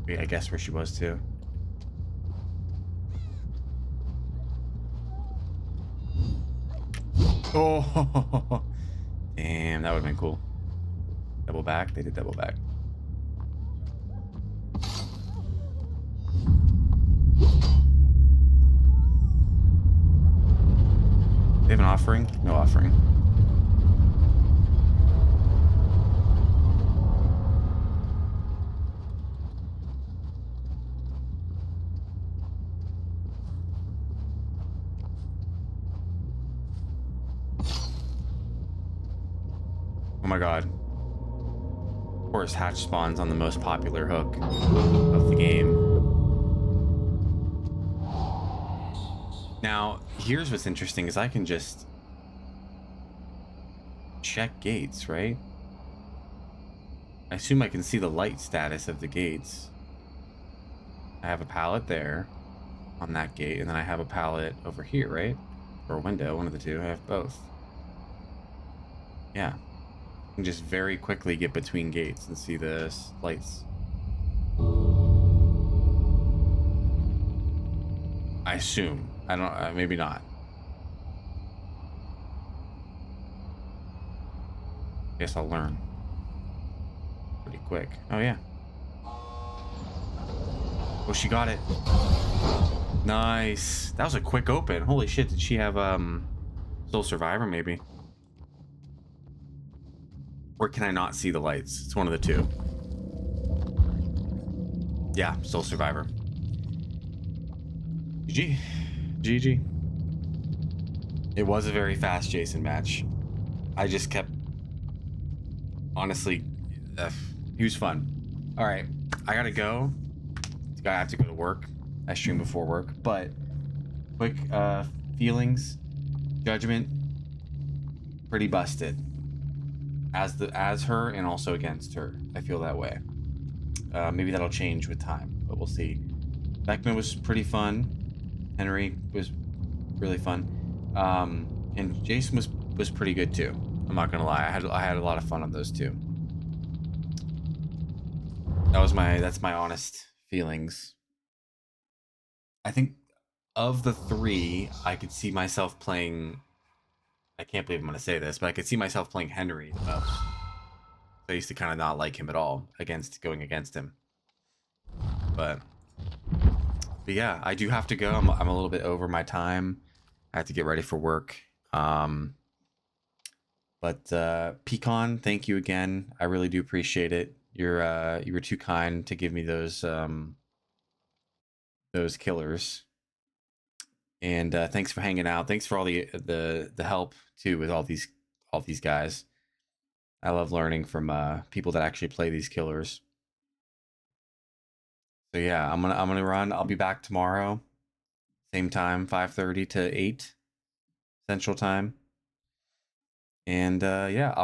Wait, I guess where she was too. Oh, damn, that would have been cool. Double back? They did double back. They have an offering? No offering. Oh my god. Of course, hatch spawns on the most popular hook of the game. Now, here's what's interesting is I can just check gates, right? I assume I can see the light status of the gates. I have a pallet there on that gate, and then I have a pallet over here, right? Or a window, one of the two. I have both. Yeah. I can just very quickly get between gates and see the lights. I assume. I don't, maybe not. Guess I'll learn pretty quick. Oh yeah. Oh, she got it. Nice. That was a quick open. Holy shit, did she have Sole Survivor maybe? Or can I not see the lights? It's one of the two. Yeah, Sole Survivor. GG. GG. It was a very fast Jason match. I just kept... Honestly, he was fun. Alright, I gotta go. I have to go to work. I stream before work. But, quick feelings. Judgment. Pretty busted. As her and also against her. I feel that way. Maybe that'll change with time, but we'll see. Vecna was pretty fun. Henry was really fun. And Jason was pretty good too. I'm not gonna lie. I had a lot of fun on those two. That's my honest feelings. I think of the three, I could see myself playing. I can't believe I'm gonna say this, but I could see myself playing Henry the most. I used to kind of not like him at all going against him. But yeah, I do have to go. I'm a little bit over my time. I have to get ready for work. But Pecan, thank you again. I really do appreciate it. You were too kind to give me those killers. And thanks for hanging out. Thanks for all the help too with all these guys. I love learning from people that actually play these killers. So yeah, I'm gonna run. I'll be back tomorrow, same time, 5:30 to 8 Central Time. And yeah,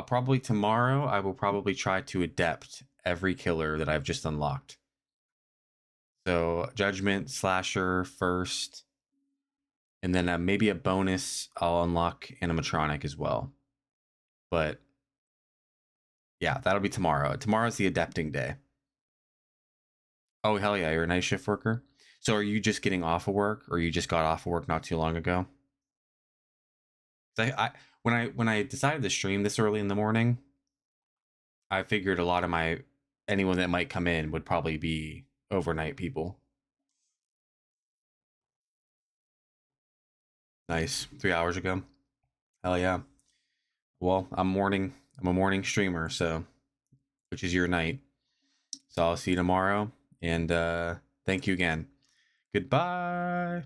tomorrow I will probably try to adept every killer that I've just unlocked. So Judgment, Slasher first, and then maybe a bonus I'll unlock Animatronic as well. But yeah, that'll be tomorrow. Tomorrow's the adepting day. Oh, hell yeah, you're a night shift worker? So are you just getting off of work, or you just got off of work not too long ago? When I decided to stream this early in the morning, I figured a lot of anyone that might come in would probably be overnight people. Nice. 3 hours ago. Hell yeah. Well, I'm a morning streamer, so which is your night. So I'll see you tomorrow, and thank you again. Goodbye.